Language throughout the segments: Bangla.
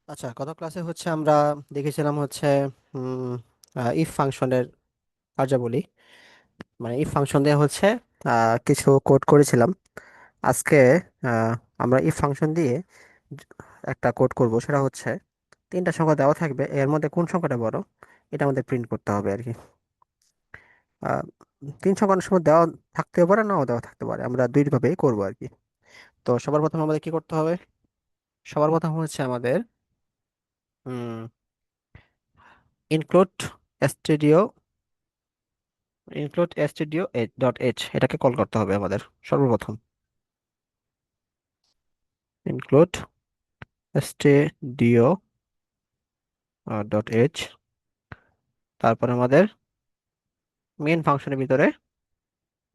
আচ্ছা, গত ক্লাসে আমরা দেখেছিলাম ইফ ফাংশনের কার্যাবলী। মানে ইফ ফাংশন দিয়ে কিছু কোড করেছিলাম। আজকে আহ, আমরা ইফ ফাংশন দিয়ে জ- একটা কোড করব। সেটা হচ্ছে তিনটা সংখ্যা দেওয়া থাকবে, এর মধ্যে কোন সংখ্যাটা বড় এটা আমাদের প্রিন্ট করতে হবে আর কি। আহ, তিন সংখ্যা অনেক সময় দেওয়া থাকতে পারে, নাও দেওয়া থাকতে পারে, আমরা দুইভাবেই করবো আর কি। তো সবার প্রথমে আমাদের কি করতে হবে? সবার প্রথম আমাদের ইনক্লুড স্টুডিও ডট এইচ এটাকে কল করতে হবে আমাদের সর্বপ্রথম। ইনক্লুড stdio ডট এইচ, তারপর আমাদের মেইন ফাংশনের ভিতরে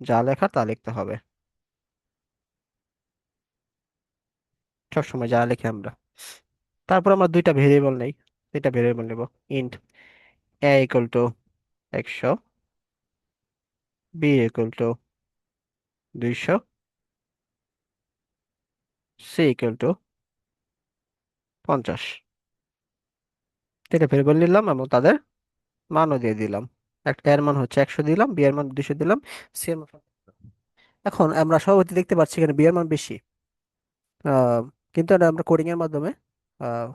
যা লেখা তা লিখতে হবে। সবসময় যা লিখি আমরা। তারপর আমরা দুইটা ভেরিয়েবল নেই, দুইটা ভেরিয়েবল নেব। Int a equal to 100, b equal to 200, c equal to 50। এটা ভেরিয়েবল নিলাম এবং তাদের মানও দিয়ে দিলাম। একটা এর মান হচ্ছে 100 দিলাম, বি এর মান 200 দিলাম, সি এর মান 50। এখন আমরা সভাপতি দেখতে পাচ্ছি এখানে বি এর মান বেশি। আহ, কিন্তু এটা আমরা কোডিং এর মাধ্যমে আহ,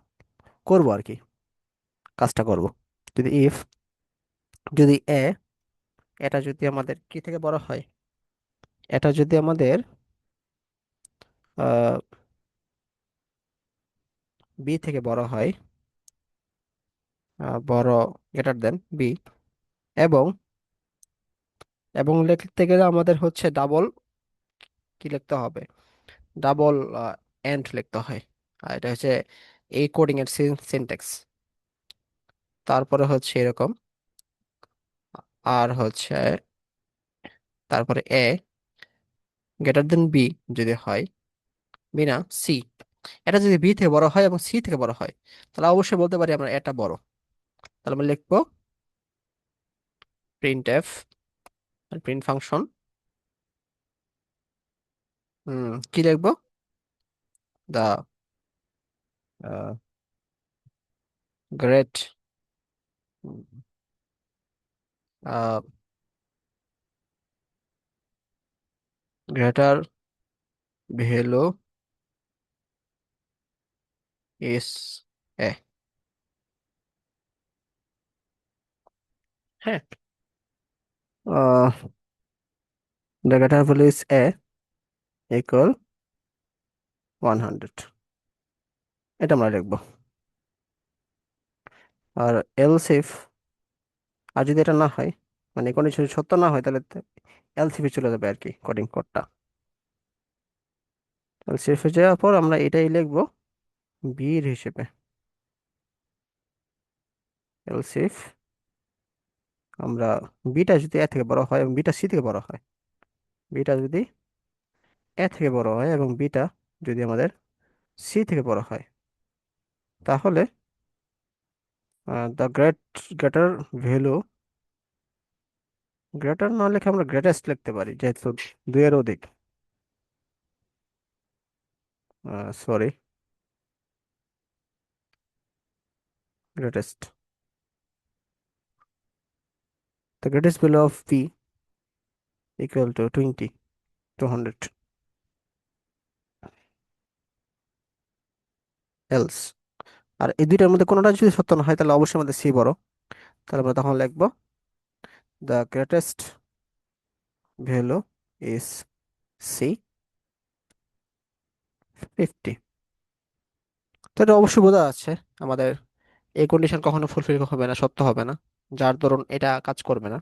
করব আর কি, কাজটা করব। যদি ইফ, যদি এ, এটা যদি আমাদের কি থেকে বড় হয়, এটা যদি আমাদের বি থেকে বড় হয়, বড়, গ্রেটার দেন বি, এবং লিখতে গেলে আমাদের হচ্ছে ডাবল কি লিখতে হবে, ডাবল এন্ড লিখতে হয়। আর এটা হচ্ছে এই কোডিং এর সিনট্যাক্স। তারপরে এরকম, আর তারপরে এ গ্রেটার দেন বি যদি হয়, বি না সি, এটা যদি বি থেকে বড় হয় এবং সি থেকে বড় হয়, তাহলে অবশ্যই বলতে পারি আমরা এটা বড়। তাহলে আমরা লিখবো প্রিন্ট এফ, প্রিন্ট ফাংশন, কি লিখবো, দা গ্রেট গ্রেটার ভ্যালু ইস এ। হ্যাঁ, the greater value is A equal 100, এটা আমরা লিখবো। আর এলস ইফ, আর যদি এটা না হয়, মানে কোনো কিছু সত্য না হয়, তাহলে এলসিফে চলে যাবে আর কি কোডিং কোডটা। এলসিফে যাওয়ার পর আমরা এটাই লিখবো বির হিসেবে। এলসিফ আমরা বিটা যদি এ থেকে বড় হয় এবং বিটা সি থেকে বড় হয়, বিটা যদি এ থেকে বড় হয় এবং বিটা যদি আমাদের সি থেকে বড় হয়, তাহলে দ্য গ্রেটার ভ্যালু, গ্রেটার না লিখে আমরা গ্রেটেস্ট লিখতে পারি, যেহেতু দুইয়ের অধিক। Sorry, greatest, the greatest value of P equal to 20, 200 else. আর এই দুইটার মধ্যে কোনোটা যদি সত্য না হয়, তাহলে অবশ্যই আমাদের সি বড়। তাহলে আমরা তখন লিখবো the greatest value is C 50। তো এটা অবশ্যই বোঝা যাচ্ছে আমাদের এই কন্ডিশন কখনো ফুলফিল হবে না, সত্য হবে না। যার দরুন এটা কাজ করবে না,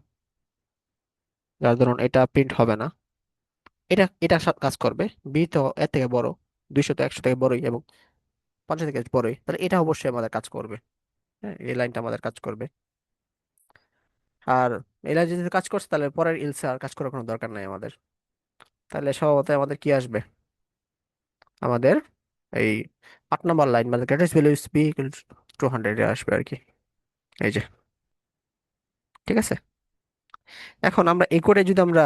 যার দরুন এটা প্রিন্ট হবে না। এটা এটা কাজ করবে, বি তো এর থেকে বড়, 200 তো 100 থেকে বড়ই এবং 50 থেকে বড়ই, তাহলে এটা অবশ্যই আমাদের কাজ করবে। হ্যাঁ, এই লাইনটা আমাদের কাজ করবে। আর এই লাইন যদি কাজ করছে, তাহলে পরের ইলসে আর কাজ করার কোনো দরকার নাই আমাদের। তাহলে স্বভাবতই আমাদের কি আসবে, আমাদের এই 8 নম্বর লাইন, মানে greatest value is B equal to 100 এ আসবে আর কি। এই যে, ঠিক আছে। এখন আমরা এই কোডে যদি আমরা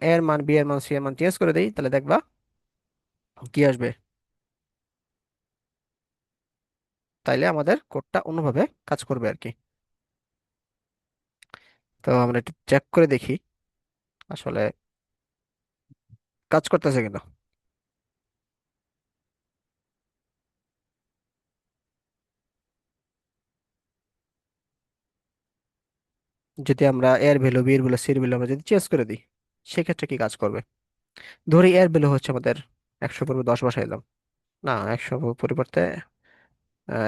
এ এর মান, বি এর মান, সি এর মান চেঞ্জ করে দেই, তাহলে দেখবা কি আসবে। তাইলে আমাদের কোডটা অন্যভাবে কাজ করবে আর কি। তো আমরা একটু চেক করে দেখি আসলে কাজ করতেছে কিনা। যদি আমরা এর ভ্যালু, বি এর ভ্যালু, সি এর ভ্যালু আমরা যদি চেঞ্জ করে দিই, সেক্ষেত্রে কি কাজ করবে? ধরি এর ভ্যালু হচ্ছে আমাদের 100 পূর্বে 10 বসাইলাম, না 100 পরিবর্তে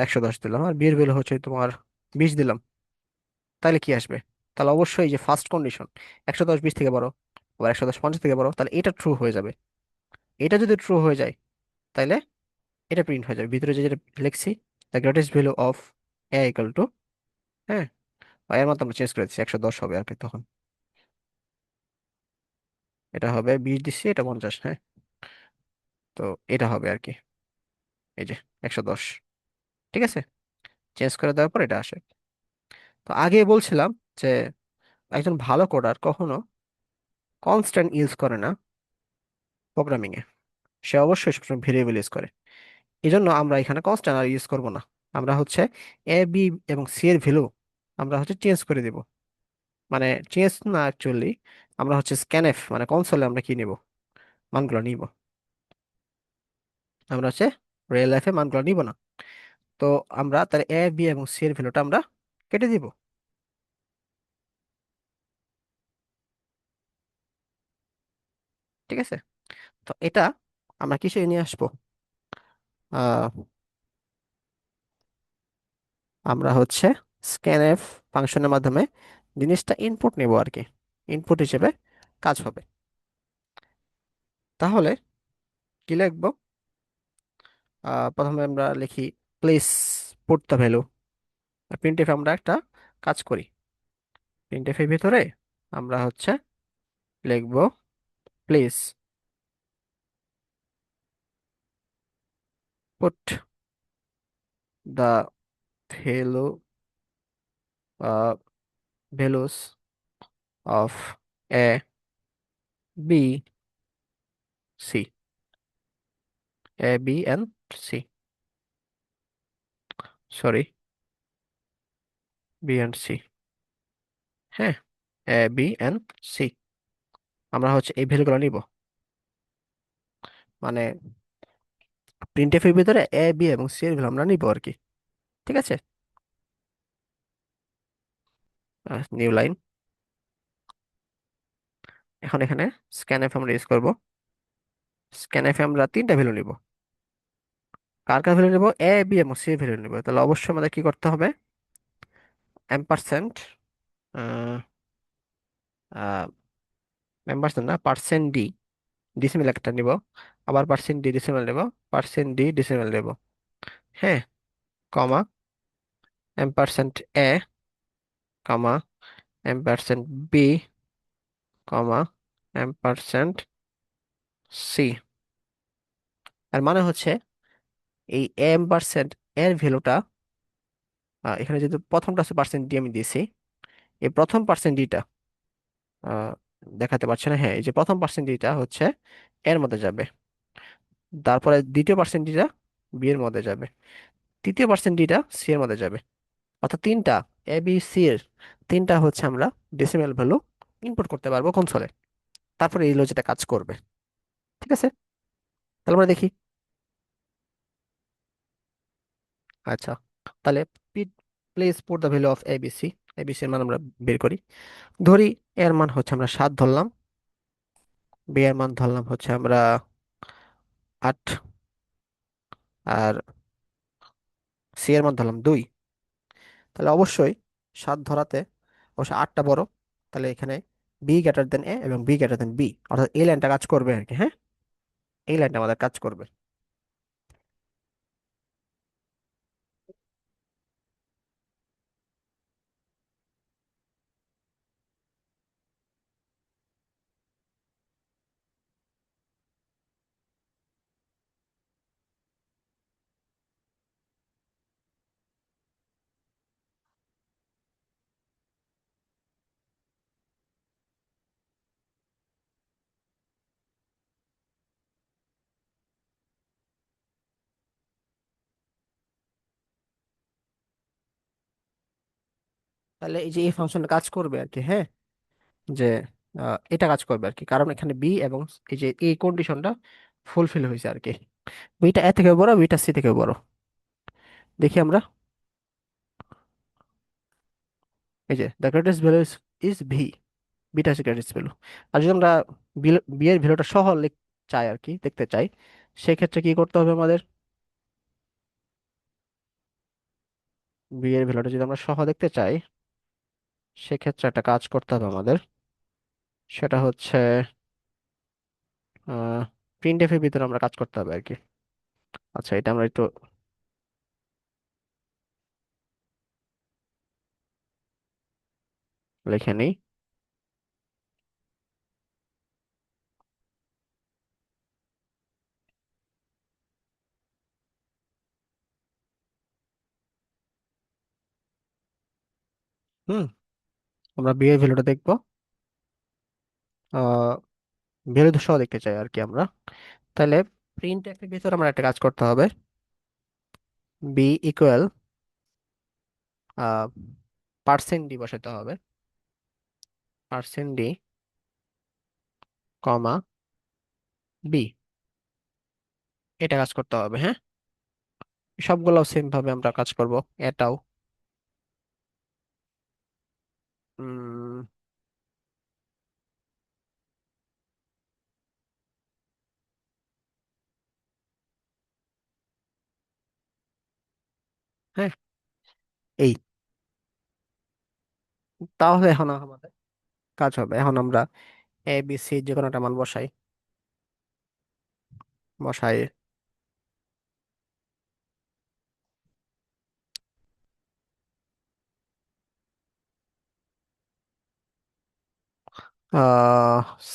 110 দিলাম, আর বি এর ভ্যালু হচ্ছে তোমার 20 দিলাম। তাহলে কি আসবে? তাহলে অবশ্যই যে ফার্স্ট কন্ডিশন 110 20 থেকে বড়, আবার 110 50 থেকে বড়, তাহলে এটা ট্রু হয়ে যাবে। এটা যদি ট্রু হয়ে যায় তাহলে এটা প্রিন্ট হয়ে যাবে ভিতরে যে যেটা লিখছি, the greatest value of A equal to, হ্যাঁ, এর মতো আমরা চেঞ্জ করে দিচ্ছি, 110 হবে আর কি তখন। এটা হবে 20 দিচ্ছি, এটা 50, হ্যাঁ। তো এটা হবে আর কি, এই যে 110। ঠিক আছে, চেঞ্জ করে দেওয়ার পর এটা আসে। তো আগে বলছিলাম যে একজন ভালো কোডার কখনো কনস্ট্যান্ট ইউজ করে না প্রোগ্রামিং এ, সে অবশ্যই সবসময় ভেরিয়েবল ইউজ করে। এই জন্য আমরা এখানে কনস্ট্যান্ট আর ইউজ করব না। আমরা হচ্ছে এ বি এবং সি এর ভ্যালু আমরা হচ্ছে চেঞ্জ করে দিব। মানে চেঞ্জ না অ্যাকচুয়ালি, আমরা হচ্ছে স্ক্যানএফ মানে কনসোলে আমরা কি নিব, মানগুলো নিব। আমরা হচ্ছে রিয়েল লাইফে মানগুলো নিব না। তো আমরা তার এ বি এবং সি এর ভ্যালুটা আমরা কেটে দিব। ঠিক আছে, তো এটা আমরা কিসে নিয়ে আসবো? আহ আমরা হচ্ছে স্ক্যানএফ ফাংশনের মাধ্যমে জিনিসটা ইনপুট নেব আর কি, ইনপুট হিসেবে কাজ হবে। তাহলে কি লিখবো? প্রথমে আমরা লিখি place put the value. Printf আমরা একটা কাজ করি, প্রিন্টএফ এর ভিতরে আমরা হচ্ছে লিখবো place put the value values of A B C, A B and C, sorry, B and C, হ্যাঁ, এ বি এন্ড সি। আমরা হচ্ছে এই ভ্যালুগুলো নিব, মানে প্রিন্টএফ এর ভিতরে এ বি এবং সি এর ভ্যালু আমরা নিব আর কি। ঠিক আছে, নিউ লাইন। এখন এখানে স্ক্যানএফ আমরা ইউজ করব। স্ক্যানএফ আমরা তিনটা ভ্যালু নিব। কার কার ভ্যালু নিব? এ বি এবং সি এর ভ্যালু নিব। তাহলে অবশ্যই আমাদের কি করতে হবে? এম্পারসেন্ট, এম্পারসেন্ট না, পার্সেন্ট ডি, ডিসিমেল একটা নিব, আবার পার্সেন্ট ডি ডিসিমেল নেব, পার্সেন্ট ডি ডিসিমেল নেব, হ্যাঁ, কমা, এম্পারসেন্ট এ, কমা, এম্পারসেন্ট বি, কমা, এম্পারসেন্ট সি। আর মানে হচ্ছে এই এম্পারসেন্ট এর ভ্যালুটা, এখানে যেহেতু প্রথমটা আছে পার্সেন্ট ডি আমি দিয়েছি, এই প্রথম পার্সেন্ট ডিটা দেখাতে পারছে না, হ্যাঁ, এই যে প্রথম পার্সেন্ট ডিটা হচ্ছে এর মধ্যে যাবে, তারপরে দ্বিতীয় পার্সেন্ট ডিটা বি এর মধ্যে যাবে, তৃতীয় পার্সেন্ট ডিটা সি এর মধ্যে যাবে। অর্থাৎ তিনটা এ বি সি এর তিনটা হচ্ছে আমরা ডেসিমেল ভ্যালু ইনপুট করতে পারবো কনসোলে, তারপরে এই লজিকটা কাজ করবে। ঠিক আছে, তাহলে আমরা দেখি। আচ্ছা, তাহলে please put the value of ABC, ABC এর মান আমরা বের করি। ধরি এর মান হচ্ছে আমরা 7 ধরলাম, বি এর মান ধরলাম হচ্ছে আমরা 8, আর সি এর মান ধরলাম 2। তাহলে অবশ্যই 7 ধরাতে অবশ্যই 8টা বড়। তাহলে এখানে বি গ্রেটার দেন এ এবং বি গ্রেটার দেন বি, অর্থাৎ এই লাইনটা কাজ করবে আর কি, হ্যাঁ, এই লাইনটা আমাদের কাজ করবে। তাহলে এই যে এই ফাংশনটা কাজ করবে আর কি, হ্যাঁ, যে এটা কাজ করবে আর কি, কারণ এখানে বি এবং এই যে এই কন্ডিশনটা ফুলফিল হয়েছে আর কি। বিটা এ থেকে বড়, বিটা সি থেকে বড়। দেখি আমরা, এই যে the greatest value is V, beta হচ্ছে গ্রেটেস্ট ভ্যালু। আর যদি আমরা বি এর ভ্যালুটা সহ চাই আর কি, দেখতে চাই, সেক্ষেত্রে কি করতে হবে আমাদের? বি এর ভ্যালুটা যদি আমরা সহ দেখতে চাই, সেক্ষেত্রে একটা কাজ করতে হবে আমাদের। সেটা হচ্ছে প্রিন্ট এফ এর ভিতরে আমরা কাজ করতে হবে আর কি। আচ্ছা, এটা আমরা একটু লিখে নিই। হুম, আমরা বি এর ভ্যালুটা দেখবো, আহ ভ্যালু সহ দেখতে চাই আর কি আমরা। তাহলে প্রিন্ট এফ এর ভিতরে আমরা একটা কাজ করতে হবে। বি ইকুয়াল পার্সেন্ট ডি বসাতে হবে, পার্সেন্ট ডি কমা বি, এটা কাজ করতে হবে, হ্যাঁ। সবগুলো সেম ভাবে আমরা কাজ করব, এটাও। উম, হ্যাঁ, এই, তাহলে এখন আমাদের কাজ হবে। এখন আমরা এ বি সি যে কোনো একটা মান বসাই, বসাই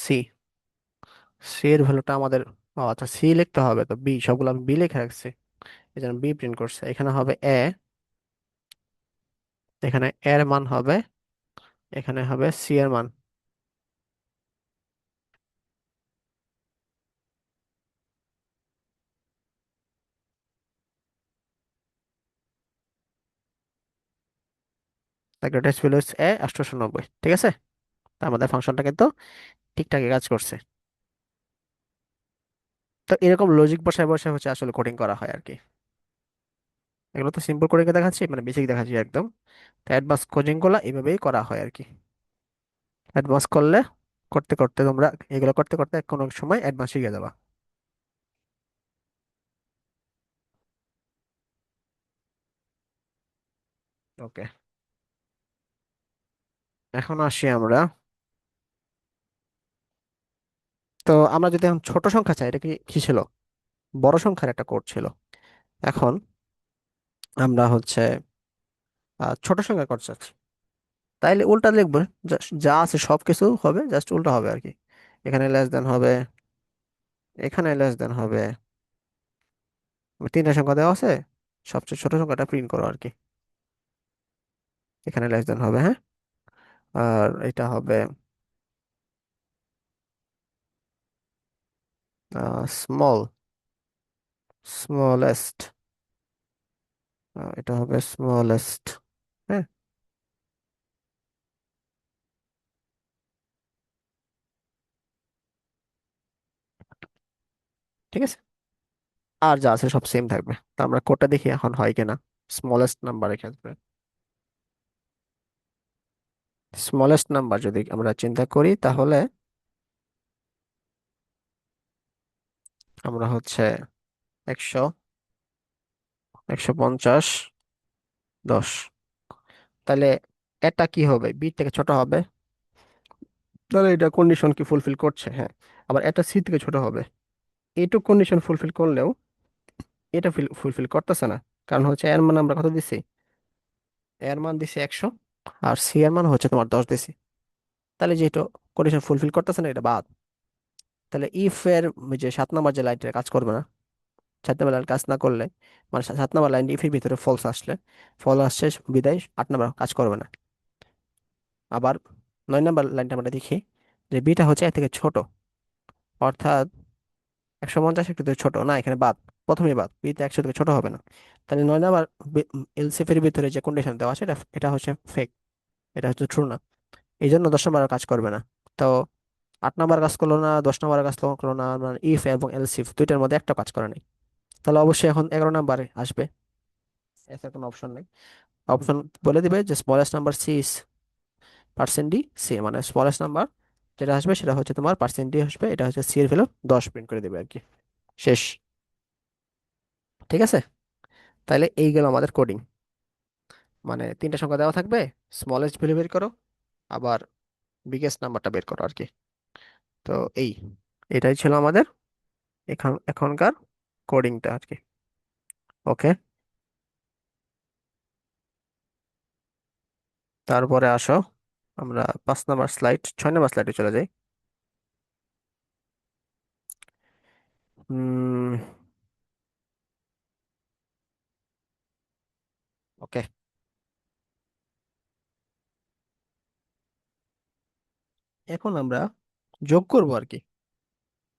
সি, সি এর ভ্যালুটা আমাদের, ও আচ্ছা, সি লিখতে হবে তো, বি সবগুলো আমি বি লিখে রাখছি, এই জন্য বি প্রিন্ট করছে। এখানে হবে এ, এখানে এর মান হবে, এখানে হবে সি এর মান। The greatest value is a 890, ঠিক আছে। তা আমাদের ফাংশনটা কিন্তু ঠিকঠাকই কাজ করছে। তো এরকম লজিক বসায় বসায় হচ্ছে আসলে কোডিং করা হয় আর কি। এগুলো তো সিম্পল কোডিং দেখাচ্ছি, মানে বেসিক দেখাচ্ছি একদম। তো অ্যাডভান্স কোডিং গুলো এভাবেই করা হয় আর কি। অ্যাডভান্স করলে, করতে করতে তোমরা, এগুলো করতে করতে কোনো এক সময় অ্যাডভান্স শিখে যাবা। ওকে, এখন আসি আমরা। তো আমরা যদি এখন ছোট সংখ্যা চাই, এটা কি কি ছিল? বড় সংখ্যার একটা কোড ছিল। এখন আমরা হচ্ছে ছোট সংখ্যা কোড চাচ্ছি। তাইলে উল্টা লিখবো, যা আছে সব কিছু হবে, জাস্ট উল্টা হবে আর কি। এখানে লেস দেন হবে, এখানে লেস দেন হবে। তিনটা সংখ্যা দেওয়া আছে, সবচেয়ে ছোট সংখ্যাটা প্রিন্ট করো আর কি। এখানে লেস দেন হবে, হ্যাঁ। আর এটা হবে স্মল, স্মলেস্ট, এটা হবে স্মলেস্ট, হ্যাঁ। ঠিক আছে, আর যা আছে সব সেম থাকবে। তো আমরা কোডটা দেখি এখন হয় কিনা। স্মলেস্ট নাম্বারের ক্ষেত্রে, স্মলেস্ট নাম্বার যদি আমরা চিন্তা করি, তাহলে আমরা হচ্ছে 100, 150, 10। তাহলে এটা কি হবে? বি থেকে ছোট হবে, তাহলে এটা কন্ডিশন কি ফুলফিল করছে, হ্যাঁ। আবার এটা সি থেকে ছোট হবে, এইটুক কন্ডিশন ফুলফিল করলেও এটা ফুলফিল করতেছে না। কারণ হচ্ছে এর মান আমরা কত দিছি? এর মান দিছি 100, আর সি এর মান হচ্ছে তোমার 10 দিছি। তাহলে যেহেতু কন্ডিশন ফুলফিল করতেছে না, এটা বাদ। তাহলে ইফ এর ওই যে 7 নম্বর যে লাইনটা কাজ করবে না, 7 নম্বর লাইন কাজ না করলে, মানে 7 নম্বর লাইন ইফ এর ভিতরে ফলস আসলে, ফল আসছে বিদায় 8 নম্বর কাজ করবে না। আবার 9 নম্বর লাইনটা আমরা দেখি, যে বিটা হচ্ছে এর থেকে ছোট, অর্থাৎ 150 একটু থেকে ছোট না, এখানে বাদ, প্রথমেই বাদ, বিটা 100 থেকে ছোট হবে না। তাহলে 9 নম্বর এলসিএফ এর ভিতরে যে কন্ডিশন দেওয়া আছে, এটা এটা হচ্ছে ফেক। এটা হচ্ছে ট্রু না, এই জন্য 10 নম্বর আর কাজ করবে না। তো 8 নম্বর কাজ করলো না, 10 নম্বর কাজ করলো না, মানে ইফ এবং এলস ইফ দুইটার মধ্যে একটা কাজ করে নাই। তাহলে অবশ্যই এখন 11 নম্বরে আসবে, এর কোনো অপশন নেই। অপশন বলে দিবে যে smallest number C is percent D C, মানে স্মলেস্ট নাম্বার যেটা আসবে সেটা হচ্ছে তোমার পার্সেন্ট ডি আসবে, এটা হচ্ছে সি এর ভ্যালু 10 প্রিন্ট করে দেবে আর কি। শেষ। ঠিক আছে, তাহলে এই গেল আমাদের কোডিং। মানে তিনটা সংখ্যা দেওয়া থাকবে, স্মলেস্ট ভ্যালু বের করো, আবার বিগেস্ট নাম্বারটা বের করো আর কি। তো এই এটাই ছিল আমাদের এখনকার কোডিংটা আর কি। ওকে, তারপরে আসো আমরা 5 নম্বর স্লাইড, 6 নম্বর স্লাইডে চলে যাই। হুম। ওকে, এখন আমরা যোগ করব আর কি।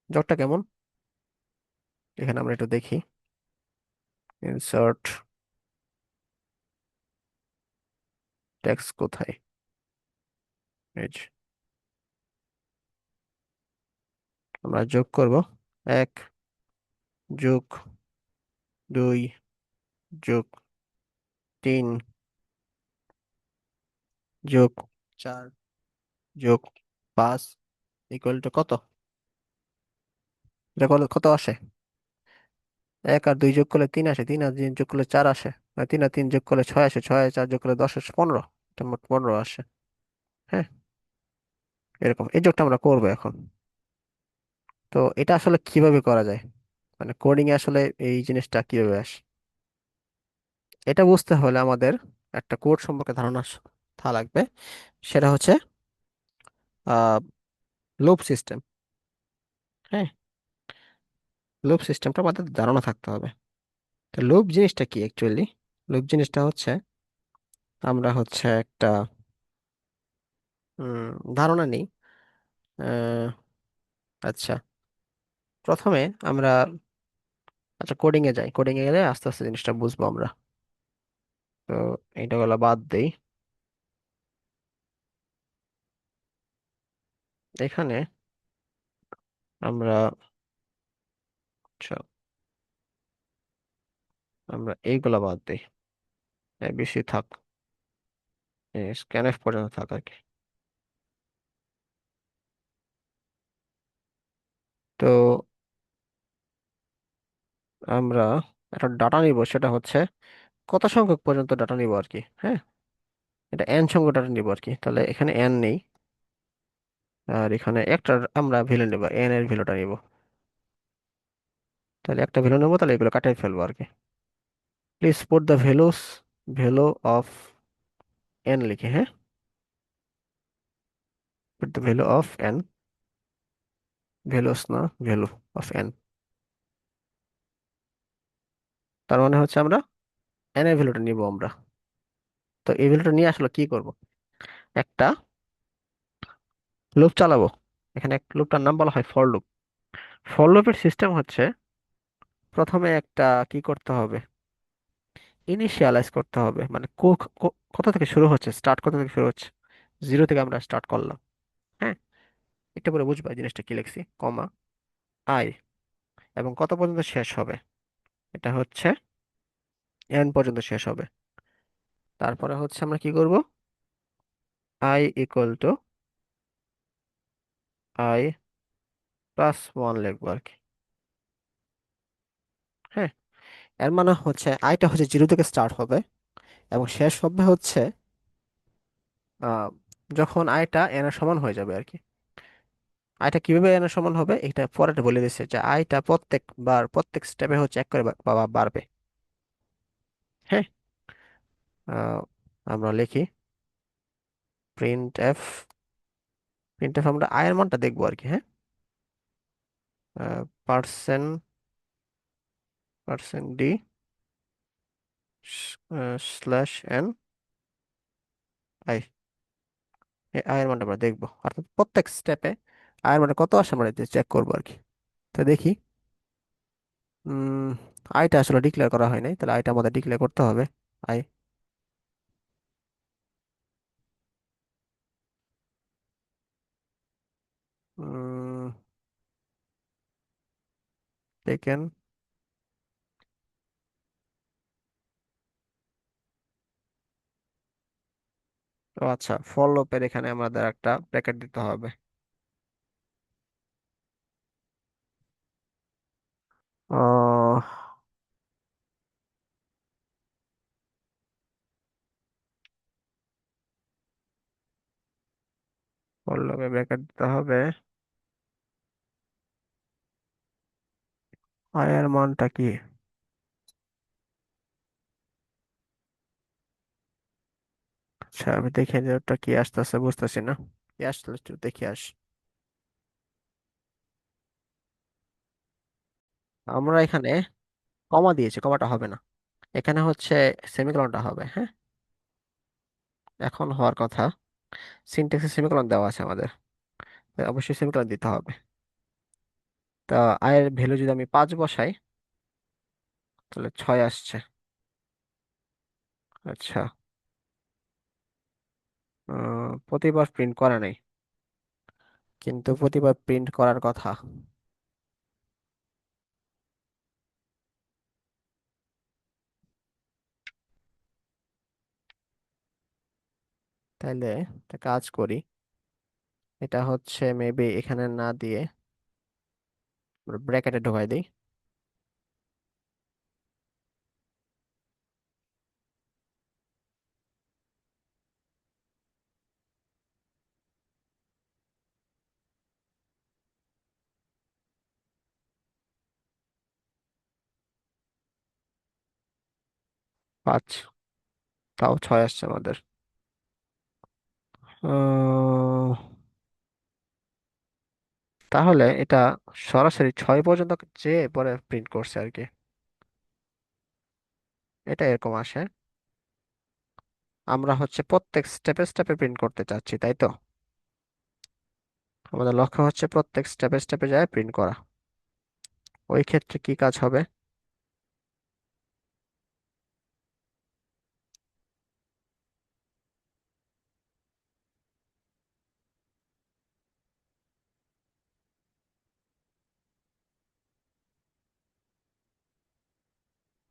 যোগটা কেমন, এখানে আমরা একটু দেখি। ইনসার্ট টেক্সট কোথায়, এই যে, আমরা যোগ করব 1+2+3+4+5 ইকুয়াল টু কত? এটা কত আসে? 1 আর 2 যোগ করলে 3 আসে, 3 আর 3 যোগ করলে 4 আসে, আর 3 আর 3 যোগ করলে 6 আসে, 6 আর 4 যোগ করলে 10 আসে, 15। এটা মোট 15 আসে। হ্যাঁ, এরকম এই যোগটা আমরা করবো এখন। তো এটা আসলে কিভাবে করা যায়, মানে কোডিং এ আসলে এই জিনিসটা কিভাবে আসে, এটা বুঝতে হলে আমাদের একটা কোড সম্পর্কে ধারণা থাকা লাগবে। সেটা হচ্ছে লুপ সিস্টেম। হ্যাঁ, লুপ সিস্টেমটা আমাদের ধারণা থাকতে হবে। তো লুপ জিনিসটা কি অ্যাকচুয়ালি? লুপ জিনিসটা হচ্ছে, আমরা হচ্ছে একটা ধারণা নিই। আহ, আচ্ছা, প্রথমে আমরা, আচ্ছা কোডিং এ যাই, কোডিং এ গেলে আস্তে আস্তে জিনিসটা বুঝবো আমরা। তো এইটা গেলো বাদ দেই। এখানে আমরা, আচ্ছা, আমরা এইগুলা বাদ দিই, বেশি থাক, স্ক্যানএফ পর্যন্ত থাক আর কি। তো আমরা একটা ডাটা নিব, সেটা হচ্ছে কত সংখ্যক পর্যন্ত ডাটা নিব আর কি। হ্যাঁ, এটা এন সংখ্যক ডাটা নিব আর কি। তাহলে এখানে এন নেই, আর এখানে একটা আমরা ভ্যালু নেব, এন এর ভ্যালুটা নিব। তাহলে একটা ভ্যালু নেবো, তাহলে এগুলো কাটাই ফেলবো আর কি। Please put the value of N লিখে, হ্যাঁ, put the value of N, values না, ভ্যালু অফ এন। তার মানে হচ্ছে আমরা এন এর ভ্যালুটা নিব আমরা। তো এই ভ্যালুটা নিয়ে আসলে কি করব, একটা লুপ চালাবো। এখানে লুপটার নাম বলা হয় ফর লুপ। ফর লুপের সিস্টেম হচ্ছে, প্রথমে একটা কি করতে হবে, ইনিশিয়ালাইজ করতে হবে, মানে কোথা থেকে শুরু হচ্ছে, স্টার্ট কোথা থেকে শুরু হচ্ছে, 0 থেকে আমরা স্টার্ট করলাম। হ্যাঁ, এটা পরে বুঝবা এই জিনিসটা কি লিখছি, কমা আই, এবং কত পর্যন্ত শেষ হবে, এটা হচ্ছে এন পর্যন্ত শেষ হবে। তারপরে হচ্ছে আমরা কি করব, আই ইকুয়াল টু i+1 লিখবো আর কি। হ্যাঁ, এর মানে হচ্ছে আইটা হচ্ছে 0 থেকে স্টার্ট হবে এবং শেষ হবে হচ্ছে আহ, যখন আইটা এন এর সমান হয়ে যাবে আর কি। আইটা কিভাবে এন এর সমান হবে এটা পরে বলে দিচ্ছে, যে আইটা প্রত্যেকবার প্রত্যেক স্টেপে হচ্ছে এক করে বাড়বে। হ্যাঁ, আহ, আমরা লিখি প্রিন্ট এফ আমরা আই এর মানটা দেখবো আর কি। হ্যাঁ, percent percent D slash N I, এই আই এর মানটা আমরা দেখবো, অর্থাৎ প্রত্যেক স্টেপে আই এর মানটা কত আসে আমরা চেক করবো আর কি। তো দেখি, উম আইটা আসলে ডিক্লেয়ার করা হয় নাই, তাহলে আইটা আমাদের ডিক্লেয়ার করতে হবে। I taken. তো আচ্ছা, ফর লুপের এখানে আমাদের একটা ব্র্যাকেট দিতে হবে। আহ ফর লুপে ব্র্যাকেট দিতে হবে। আই এর মানটা কি? আচ্ছা, আমি দেখি যে ওটা কি আসতেছে, বুঝতেছি না কি আসলে, একটু দেখি আমরা এখানে কমা দিয়েছি, কমাটা হবে না। এখানে হচ্ছে সেমিকোলনটা হবে, হ্যাঁ। এখন হওয়ার কথা, সিনট্যাক্সে সেমিকোলন দেওয়া আছে আমাদের, তাই অবশ্যই সেমিকোলন দিতে হবে। তা আয়ের ভ্যালু যদি আমি 5 বসাই, তাহলে 6 আসছে। আচ্ছা, প্রতিবার প্রিন্ট করা নেই, কিন্তু প্রতিবার প্রিন্ট করার কথা। তাইলে একটা কাজ করি, এটা হচ্ছে মেবি এখানে না দিয়ে ব্র্যাকেটে ঢোকাই দিই। 5, তাও 6 আসছে আমাদের। আহ, তাহলে এটা সরাসরি 6 পর্যন্ত যেয়ে পরে প্রিন্ট করছে আর কি, এটা এরকম আসে। আমরা হচ্ছে প্রত্যেক স্টেপে স্টেপে প্রিন্ট করতে চাচ্ছি, তাই তো? আমাদের লক্ষ্য হচ্ছে প্রত্যেক স্টেপে স্টেপে যায় প্রিন্ট করা। ওই ক্ষেত্রে কি কাজ হবে?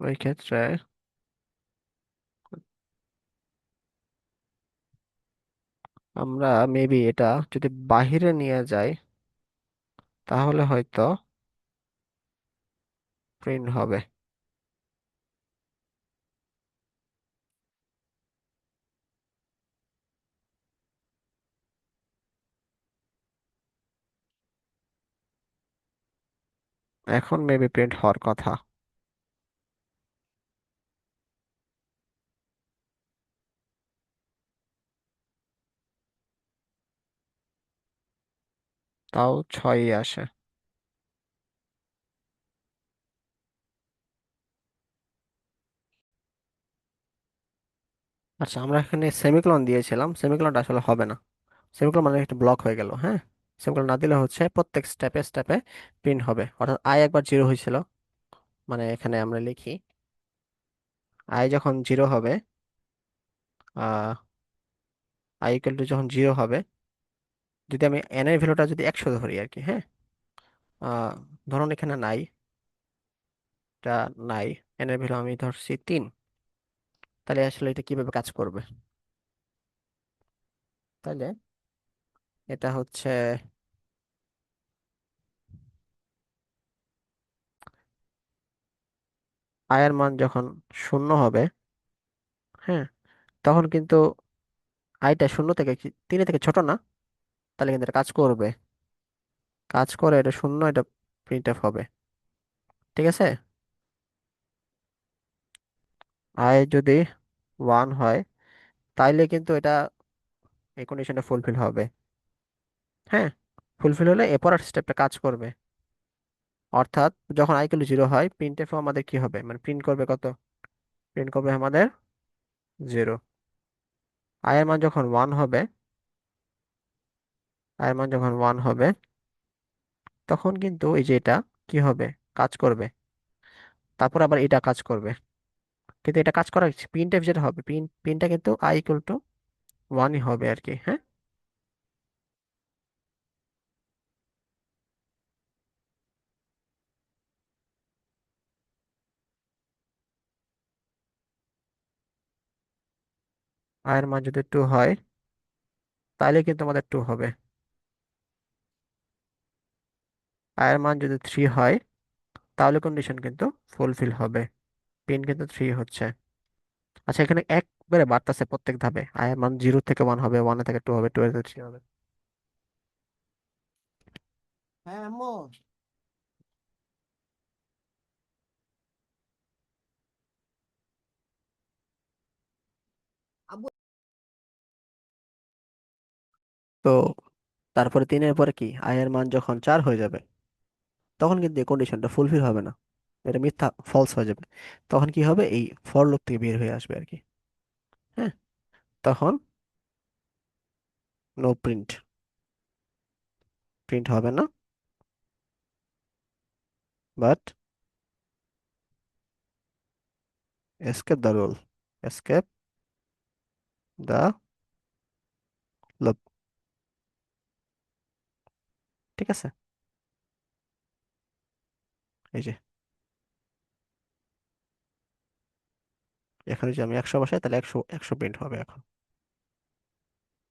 ওই ক্ষেত্রে আমরা মেবি এটা যদি বাহিরে নিয়ে যাই, তাহলে হয়তো প্রিন্ট হবে। এখন মেবি প্রিন্ট হওয়ার কথা। তাও 6ই আসে। আচ্ছা, আমরা এখানে সেমিকোলন দিয়েছিলাম, সেমিকোলনটা আসলে হবে না। সেমিকোলন মানে একটা ব্লক হয়ে গেল, হ্যাঁ। সেমিকোলন না দিলে হচ্ছে প্রত্যেক স্টেপে স্টেপে প্রিন্ট হবে, অর্থাৎ আই একবার 0 হয়েছিল, মানে এখানে আমরা লিখি আই যখন 0 হবে, আহ আই ইকুয়াল টু যখন 0 হবে, যদি আমি এন এর ভ্যালুটা যদি 100 ধরি আর কি, হ্যাঁ। আহ ধরুন এখানে নাই, এটা নাই, এন এর ভ্যালু আমি ধরছি 3। তাহলে আসলে এটা কিভাবে কাজ করবে? তাহলে এটা হচ্ছে আয়ের মান যখন 0 হবে, হ্যাঁ, তখন কিন্তু আইটা 0 থেকে 3 থেকে ছোট না, তাহলে কিন্তু এটা কাজ করবে। কাজ করে এটা 0, এটা প্রিন্ট এফ হবে, ঠিক আছে। আই যদি 1 হয়, তাইলে কিন্তু এটা এই কন্ডিশনটা ফুলফিল হবে, হ্যাঁ। ফুলফিল হলে এরপর স্টেপটা কাজ করবে, অর্থাৎ যখন আই ইকুয়াল 0 হয়, প্রিন্ট এফ আমাদের কি হবে, মানে প্রিন্ট করবে কত? প্রিন্ট করবে আমাদের 0। আই এর মান যখন 1 হবে, আই এর মান যখন 1 হবে, তখন কিন্তু এই যে এটা কি হবে, কাজ করবে। তারপর আবার এটা কাজ করবে, কিন্তু এটা কাজ করার প্রিন্ট এফ যেটা হবে, প্রিন্টটা কিন্তু আই ইকুয়াল টু 1ই হবে আর কি, হ্যাঁ। আই এর মান যদি 2 হয় তাহলে কিন্তু আমাদের 2 হবে। আই এর মান যদি 3 হয় তাহলে কন্ডিশন কিন্তু ফুলফিল হবে, পিন কিন্তু 3 হচ্ছে। আচ্ছা, এখানে একবারে বাড়তেছে প্রত্যেক ধাপে, আই এর মান 0 থেকে 1 হবে, 1 থেকে 2 হবে, 2 থেকে 3 হবে। হ্যাঁ আম্মু। আব্বু। তো তারপরে 3-এর পরে কি, আই এর মান যখন 4 হয়ে যাবে তখন কিন্তু এই কন্ডিশনটা ফুলফিল হবে না, এটা মিথ্যা, ফলস হয়ে যাবে। তখন কি হবে, এই ফর লুপ থেকে বের হয়ে আসবে আর কি। হ্যাঁ, তখন নো প্রিন্ট, প্রিন্ট হবে না, but escape the rule, escape the loop. ঠিক আছে, এই যে এখানে যে আমি 100 বসাই তাহলে 100 100 প্রিন্ট হবে এখন।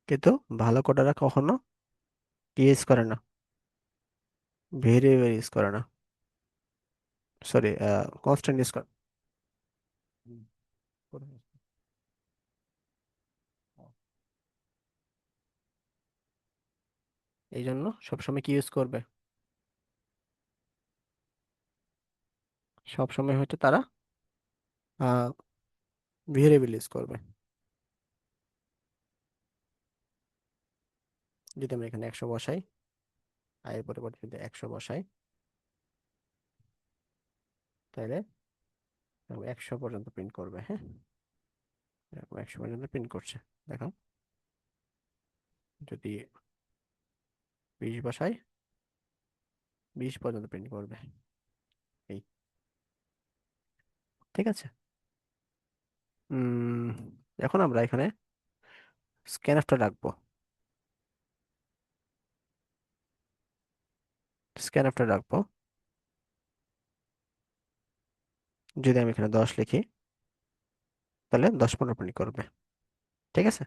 কিন্তু ভালো কোডাররা কখনো কি ইউজ করে না, ভেরিয়েবল ইউজ করে না, সরি কনস্ট্যান্ট ইউজ করে। হুম, করে ফেলছি। এই জন্য সবসময় কি ইউজ করবে, সবসময় হয়তো তারা ভেরিয়েবল ইউজ করবে। যদি আমরা এখানে 100 বসাই, আয়ের পরিবর্তে যদি 100 বসাই, তাহলে 100 পর্যন্ত প্রিন্ট করবে। হ্যাঁ, এরকম 100 পর্যন্ত প্রিন্ট করছে, দেখো। যদি 20 বসাই, 20 পর্যন্ত প্রিন্ট করবে। এই, ঠিক আছে। উম এখন আমরা এখানে স্ক্যানফটা রাখবো, স্ক্যানফটা রাখবো। যদি আমি এখানে 10 লিখি তাহলে 10 15 প্রিন্ট করবে। ঠিক আছে,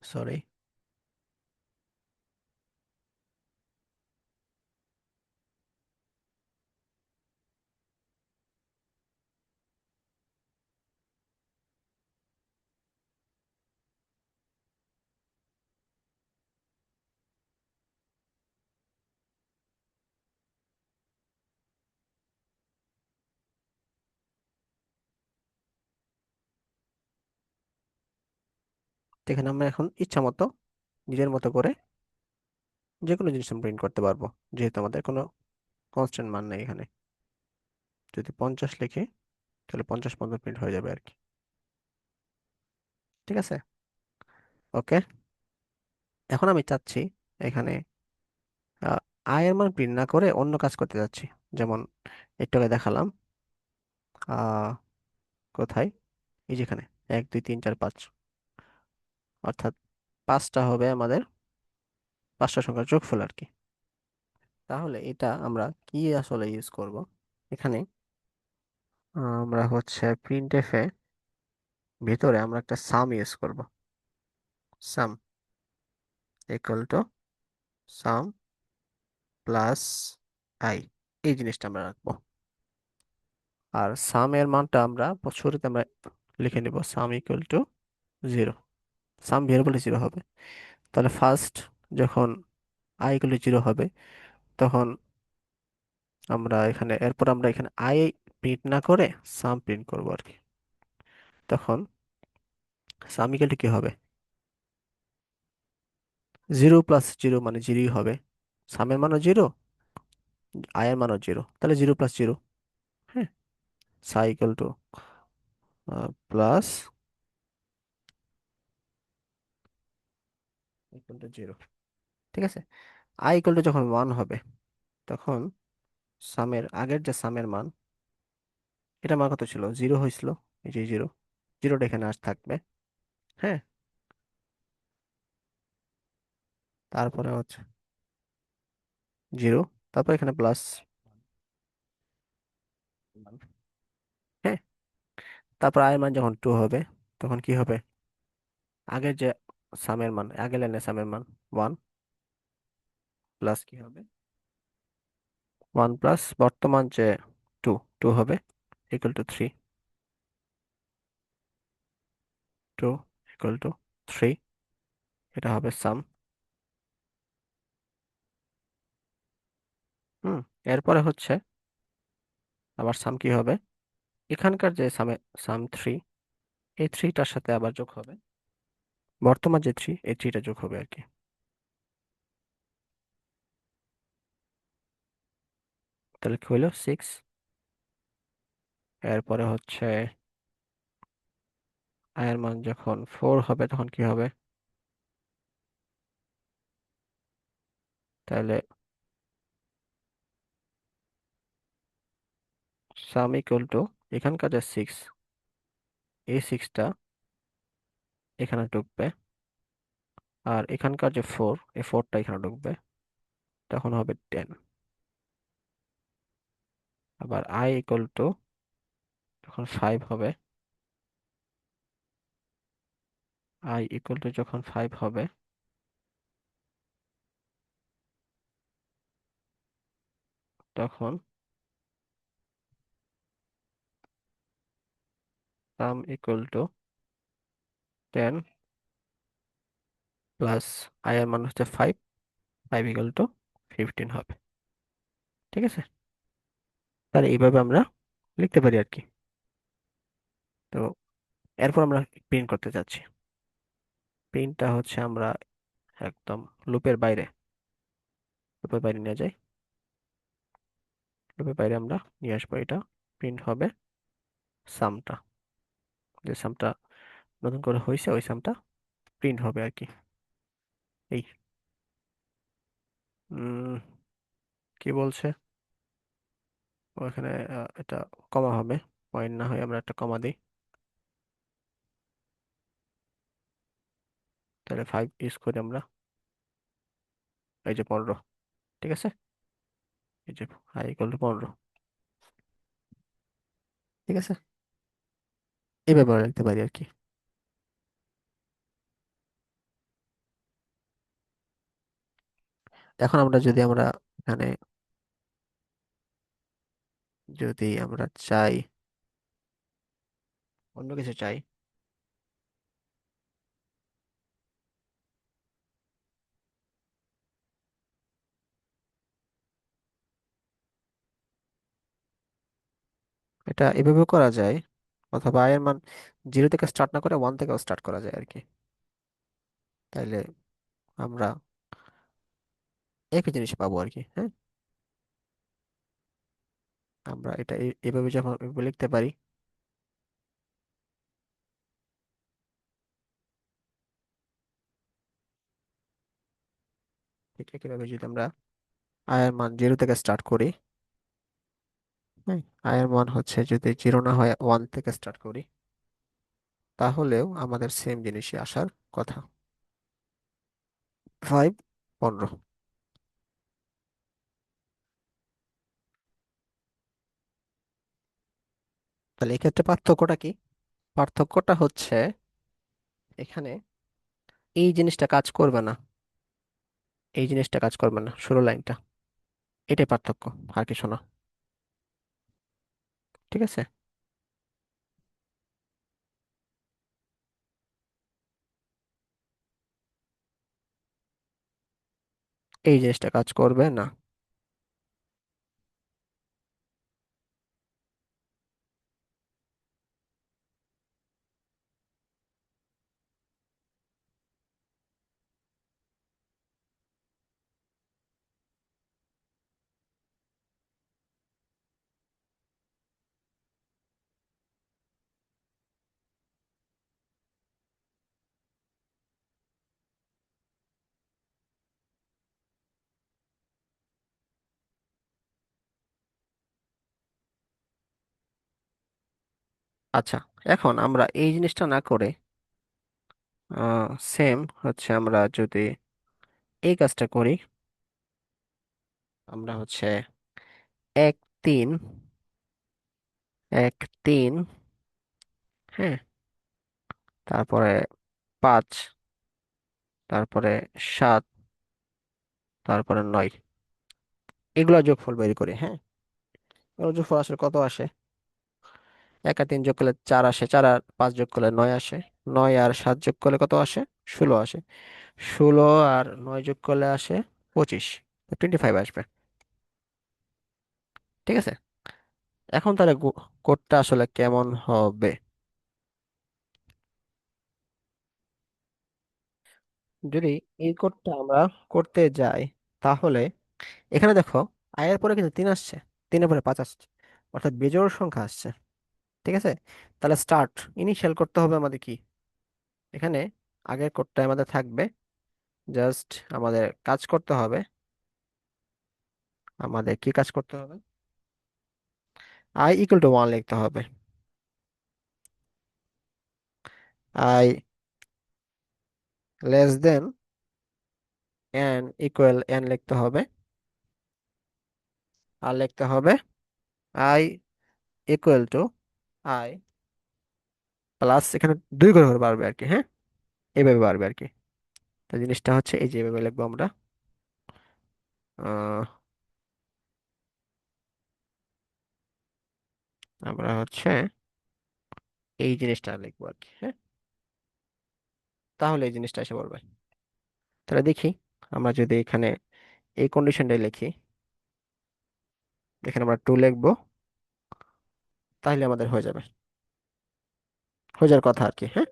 সরি। এখানে আমরা এখন ইচ্ছা মতো নিজের মতো করে যে কোনো জিনিস প্রিন্ট করতে পারবো, যেহেতু আমাদের কোনো কনস্ট্যান্ট মান নেই এখানে। যদি 50 লিখি তাহলে 50 পর্যন্ত প্রিন্ট হয়ে যাবে আর কি। ঠিক আছে, ওকে। এখন আমি চাচ্ছি এখানে আয়ের মান প্রিন্ট না করে অন্য কাজ করতে যাচ্ছি। যেমন একটু আগে দেখালাম, আহ কোথায়, এই যেখানে 1 2 3 4 5, অর্থাৎ 5টা হবে আমাদের 5টা সংখ্যার যোগফল আর কি। তাহলে এটা আমরা কি আসলে ইউজ করব এখানে, আমরা হচ্ছে প্রিন্টএফ এ ভিতরে আমরা একটা সাম ইউজ করব। সাম equal to some plus I, এই জিনিসটা আমরা রাখবো। আর সাম এর মানটা আমরা শুরুতে আমরা লিখে নিব সাম ইকুয়াল টু 0, সাম ভেরিয়েবল 0 হবে। তাহলে ফার্স্ট যখন আই ইকুয়াল টু 0 হবে তখন আমরা এখানে, এরপর আমরা এখানে আই প্রিন্ট না করে সাম প্রিন্ট করবো আর কি। তখন সাম ইকুয়াল টু কি হবে, 0 প্লাস 0 মানে 0ই হবে, সামের মানও 0, আয়ের মানও 0, তাহলে 0 প্লাস 0। হ্যাঁ, সাই equal to plus equal to 0। ঠিক আছে, আই ইকুয়াল টু যখন 1 হবে তখন সামের আগের যে সামের মান, এটা মান কত ছিল, 0 হয়েছিল, এই যে 0, 0টা এখানে আস থাকবে। হ্যাঁ, তারপরে হচ্ছে 0, তারপর এখানে প্লাস, মান। হ্যাঁ, তারপর আয়ের মান যখন টু হবে তখন কি হবে? আগের যে সামের মান, আগের লাইনে সামের মান ওয়ান, প্লাস কি হবে? ওয়ান প্লাস বর্তমান যে টু, টু হবে equal to three, two equal to three, এটা হবে সাম। হুম, এরপরে হচ্ছে আবার সাম কি হবে? এখানকার যে সামে, সাম থ্রি, এই থ্রিটার সাথে আবার যোগ হবে বর্তমান যে থ্রি, এই থ্রিটা যোগ হবে আর কি। তাহলে কি হইলো? সিক্স। এরপরে হচ্ছে আয়ের মান যখন ফোর হবে তখন কি হবে? তাহলে সাম ইকুয়াল টু এখানকার যে সিক্স, এই সিক্সটা এখানে ঢুকবে, আর এখানকার যে ফোর, এই ফোরটা এখানে ঢুকবে, তখন হবে টেন। আবার আই ইকুয়াল টু যখন ফাইভ হবে, আই ইকুয়াল টু যখন ফাইভ হবে, তখন সাম equal to ten plus I এর মান হচ্ছে five, five equal to fifteen হবে। ঠিক আছে, তাহলে এইভাবে আমরা লিখতে পারি আর কি। তো এরপর আমরা প্রিন্ট করতে যাচ্ছি। প্রিন্টটা হচ্ছে আমরা একদম লুপের বাইরে, লুপের বাইরে নিয়ে যাই, লুপের বাইরে আমরা নিয়ে আসবো, এটা প্রিন্ট হবে সামটা, যে সামটা নতুন করে হয়েছে ওই সামটা প্রিন্ট হবে আর কি। এই উম, কি বলছে ওখানে? এটা কমা হবে, পয়েন্ট না হয় আমরা একটা কমা দিই, তাহলে ফাইভ ইউজ করে আমরা এই যে 15। ঠিক আছে, এই যে আই ইকুয়াল টু 15। ঠিক আছে, এইভাবে আমরা লিখতে পারি আর কি। এখন আমরা যদি আমরা এখানে যদি আমরা চাই, অন্য কিছু চাই, এটা এভাবেও করা যায়, অথবা আই এর মান জিরো থেকে স্টার্ট না করে ওয়ান থেকেও স্টার্ট করা যায় আর কি। তাইলে আমরা একই জিনিস পাবো আর কি। হ্যাঁ, আমরা এটা এভাবে যখন এভাবে লিখতে পারি, ঠিক একইভাবে যদি আমরা আই এর মান জিরো থেকে স্টার্ট করি, হ্যাঁ, আই এর মান হচ্ছে যদি জিরো না হয় ওয়ান থেকে স্টার্ট করি, তাহলেও আমাদের সেম জিনিসই আসার কথা, ফাইভ, 15। তাহলে এক্ষেত্রে পার্থক্যটা কি? পার্থক্যটা হচ্ছে এখানে এই জিনিসটা কাজ করবে না, এই জিনিসটা কাজ করবে না, ষোলো লাইনটা, এটাই পার্থক্য, আর কিছু না। ঠিক আছে, এই জিনিসটা কাজ করবে না। আচ্ছা, এখন আমরা এই জিনিসটা না করে সেম হচ্ছে আমরা যদি এই কাজটা করি, আমরা হচ্ছে এক, তিন, এক, তিন, হ্যাঁ, তারপরে পাঁচ, তারপরে সাত, তারপরে নয়। এগুলো যোগফল বের করি, হ্যাঁ। এগুলো যোগফল আসলে কত আসে? এক আর তিন যোগ করলে চার আসে, চার আর পাঁচ যোগ করলে নয় আসে, নয় আর সাত যোগ করলে কত আসে? 16 আসে। 16 আর নয় যোগ করলে আসে 25, 25 আসবে। ঠিক আছে। এখন তাহলে কোডটা আসলে কেমন হবে? যদি এই কোডটা আমরা করতে যাই, তাহলে এখানে দেখো, আয়ের পরে কিন্তু তিন আসছে, তিনের পরে পাঁচ আসছে, অর্থাৎ বেজোড় সংখ্যা আসছে। ঠিক আছে। তাহলে স্টার্ট, ইনিশিয়াল করতে হবে আমাদের কি? এখানে আগের কোডটা আমাদের থাকবে, জাস্ট আমাদের কাজ করতে হবে। আমাদের কি কাজ করতে হবে? আই ইকুয়াল টু ওয়ান লিখতে হবে। I less than n equal N লিখতে হবে। আর লিখতে হবে I equal to I plus, এখানে দুই করে করে বাড়বে আর কি, হ্যাঁ, এইভাবে বাড়বে আর কি। তো জিনিসটা হচ্ছে এই যে এইভাবে লিখবো আমরা। আহ, আমরা হচ্ছে এই জিনিসটা লিখবো আর কি, হ্যাঁ। তাহলে এই জিনিসটা এসে পড়বে। তাহলে দেখি, আমরা যদি এখানে এই কন্ডিশনটাই লিখি, এখানে আমরা টু লিখবো, তাহলে আমাদের হয়ে যাবে, হয়ে যাওয়ার কথা আর কি, হ্যাঁ।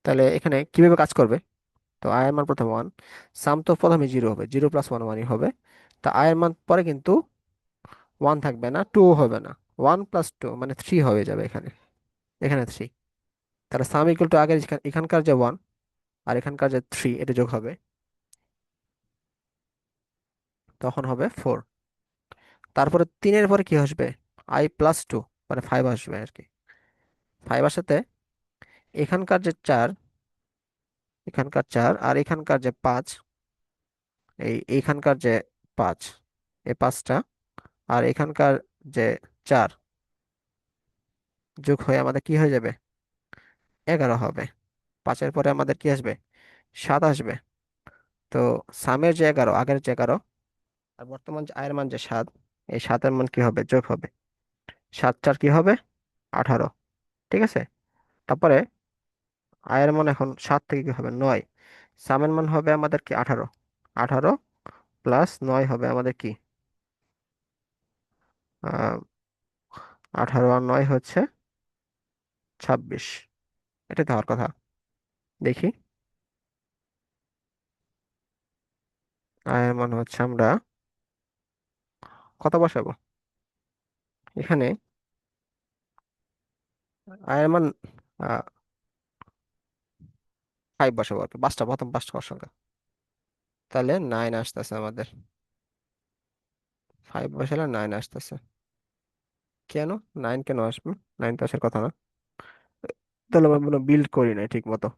তাহলে এখানে কিভাবে কাজ করবে? তো আই এর মান প্রথমে ওয়ান, সাম তো প্রথমে জিরো হবে, জিরো প্লাস ওয়ান ওয়ানই হবে। তা আই এর মান পরে কিন্তু ওয়ান থাকবে না, টু হবে না, ওয়ান প্লাস টু মানে থ্রি হয়ে যাবে এখানে, এখানে থ্রি। তাহলে সাম ইকুয়াল টু আগের এখানকার যে ওয়ান আর এখানকার যে থ্রি, এটা যোগ হবে, তখন হবে ফোর। তারপরে তিনের পরে কি আসবে? আই প্লাস টু, মানে ফাইভ আসবে আর কি। ফাইভ আসাতে এখানকার যে চার, এখানকার চার আর এখানকার যে পাঁচ, এইখানকার যে পাঁচ, এই পাঁচটা আর এখানকার যে চার যোগ হয়ে আমাদের কি হয়ে যাবে? 11 হবে। পাঁচের পরে আমাদের কি আসবে? সাত আসবে। তো সামের যে 11, আগের যে 11 আর বর্তমান যে আয়ের মান যে সাত, এই সাতের মান কি হবে? যোগ হবে। সাত চার কি হবে? 18। ঠিক আছে। তারপরে আয়ের মান এখন সাত থেকে কি হবে? 9। সামের মান হবে আমাদের কি? 18। 18 প্লাস 9 হবে আমাদের কি? 18 আর 9 হচ্ছে 26। এটা তো হওয়ার কথা। দেখি, আয়ের মান হচ্ছে আমরা কত বসাবো এখানে? আয়ের মান ফাইভ বসাবো আর কি, পাঁচটা, প্রথম পাঁচটা ঘর সংখ্যা। তাহলে নাইন আসতেছে আমাদের। ফাইভ বসালে নাইন আসতেছে। কেন নাইন কেন আসবে? নাইন তো আসার কথা না। তাহলে আমরা মনে বিল্ড করি নাই ঠিক মতো।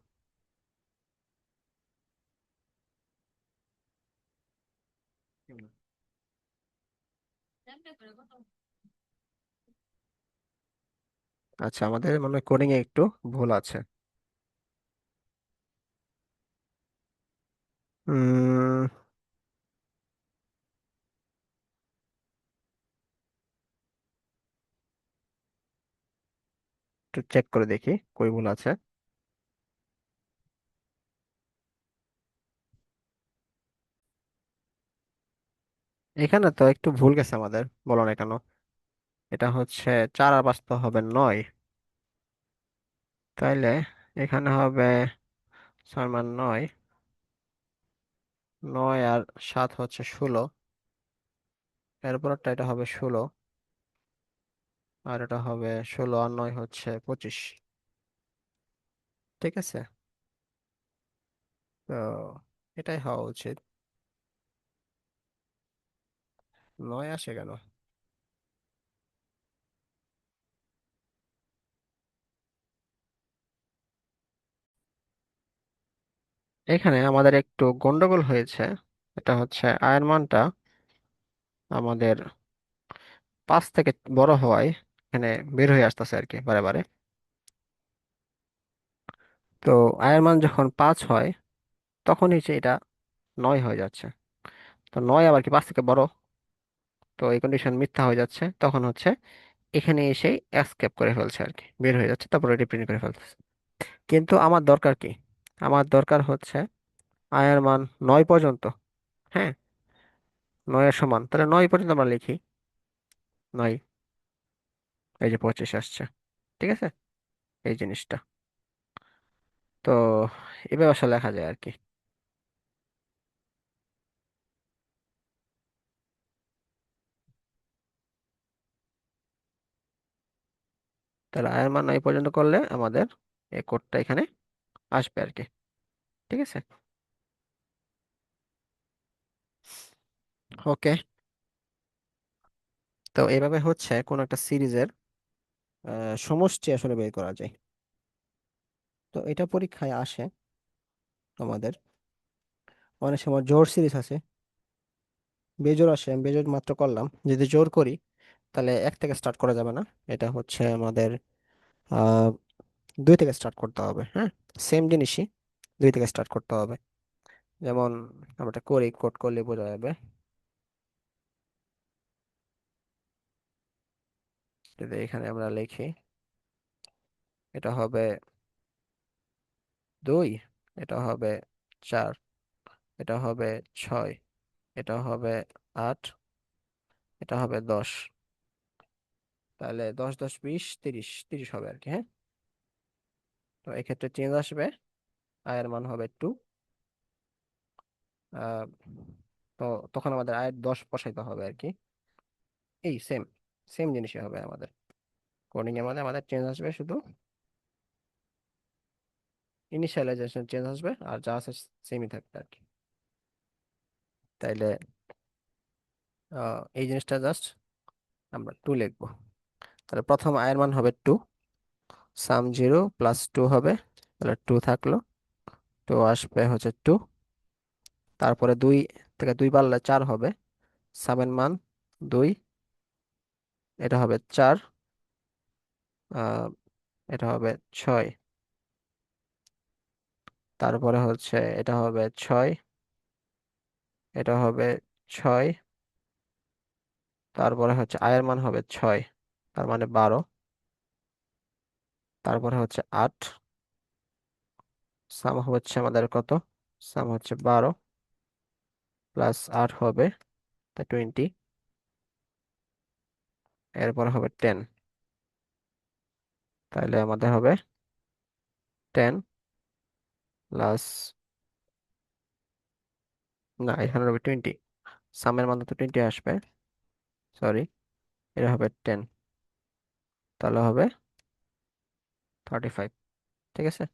আচ্ছা, আমাদের মনে হয় কোডিং এ একটু ভুল আছে। উম একটু চেক করে দেখি কই ভুল আছে। এখানে তো একটু ভুল গেছে আমাদের, বলো না কেন। এটা হচ্ছে চার আর পাঁচ তো হবে নয়, তাইলে এখানে হবে ছয় মান নয়, নয় আর সাত হচ্ছে 16, এরপরটা এটা হবে 16, আর এটা হবে 16 আর নয় হচ্ছে 25। ঠিক আছে। তো এটাই হওয়া উচিত। নয় আসে কেন? এখানে আমাদের একটু গন্ডগোল হয়েছে। এটা হচ্ছে আয়ের মানটা আমাদের পাঁচ থেকে বড় হওয়ায় এখানে বের হয়ে আসতেছে আর কি বারে বারে। তো আয়ের মান যখন 5 হয় তখন হচ্ছে এটা 9 হয়ে যাচ্ছে। তো 9 আবার কি 5 থেকে বড়? তো এই কন্ডিশন মিথ্যা হয়ে যাচ্ছে, তখন হচ্ছে এখানে এসে এসকেপ করে ফেলছে আর কি, বের হয়ে যাচ্ছে, তারপরে রিপ্রিন্ট করে ফেলতেছে। কিন্তু আমার দরকার কি? আমার দরকার হচ্ছে আয়ের মান 9 পর্যন্ত। হ্যাঁ, 9 এর সমান, তাহলে 9 পর্যন্ত আমরা লিখি। 9, এই যে 25 আসছে। ঠিক আছে, এই জিনিসটা। তো এভাবে আসলে লেখা যায় আর কি। তাহলে আয়ের মান 9 পর্যন্ত করলে আমাদের এই কোডটা এখানে আসবে আর কি। ঠিক আছে। ওকে। তো এইভাবে হচ্ছে কোন একটা সিরিজের সমষ্টি আসলে বের করা যায়। তো এটা পরীক্ষায় আসে আমাদের। অনেক সময় জোড় সিরিজ আছে, বেজোড় আসে। আমি বেজোড় মাত্র করলাম, যদি জোড় করি তাহলে 1 থেকে স্টার্ট করা যাবে না। এটা হচ্ছে আমাদের 2 থেকে স্টার্ট করতে হবে। হ্যাঁ, সেম জিনিসই 2 থেকে স্টার্ট করতে হবে। যেমন আমরা এটা করি, কোড করলে বোঝা যাবে। যদি এখানে আমরা লিখি, এটা হবে 2, এটা হবে 4, এটা হবে 6, এটা হবে 8, এটা হবে 10। তাহলে 10 10 20 30, 30 হবে আর কি। হ্যাঁ, তো এক্ষেত্রে চেঞ্জ আসবে, আয়ের মান হবে 2। তো তখন আমাদের আয়ের 10 বসাইতে হবে আর কি। এই সেম সেম জিনিসই হবে আমাদের কোডিং এর মধ্যে। আমাদের চেঞ্জ আসবে শুধু ইনিশিয়ালাইজেশন চেঞ্জ আসবে, আর যা আছে সেমই থাকবে আর কি। তাইলে এই জিনিসটা জাস্ট আমরা 2 লিখবো। তাহলে প্রথম আয়ের মান হবে 2, সাম 0 প্লাস 2 হবে। তাহলে 2 থাকলো, 2 আসবে হচ্ছে 2। তারপরে 2 থেকে 2 বাড়লে 4 হবে, সামের মান 2, এটা হবে 4, আহ, এটা হবে 6। তারপরে হচ্ছে এটা হবে 6, এটা হবে 6। তারপরে হচ্ছে আয়ের মান হবে 6, তার মানে 12। তারপরে হচ্ছে 8, সাম হচ্ছে আমাদের কত? সাম হচ্ছে 12 প্লাস 8 হবে, তা 20। এরপরে হবে 10। তাহলে আমাদের হবে 10 প্লাস, না এখানে হবে 20, সামের মান তো 20 আসবে, সরি, এটা হবে 10। তাহলে হবে 35। ঠিক আছে।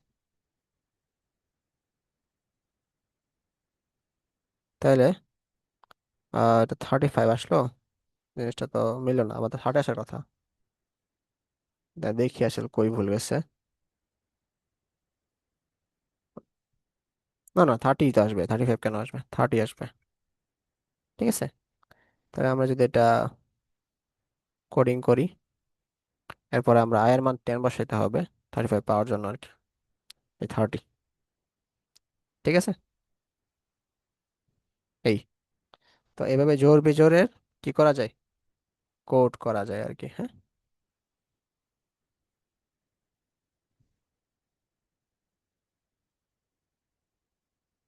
তাহলে এটা 35 আসলো। জিনিসটা তো মিললো না, আমাদের 30 আসার কথা। দেখি আসলে কই ভুল গেছে। না না, 30 তো আসবে, 35 কেন আসবে? 30 আসবে। ঠিক আছে। তাহলে আমরা যদি এটা কোডিং করি, এরপরে আমরা আয়ের মান 10 বসাইতে হবে 35 পাওয়ার জন্য আর কি, এই 30। ঠিক আছে। এই, তো এইভাবে জোর বিজোরের কি করা যায়, কোড করা যায় আর কি। হ্যাঁ,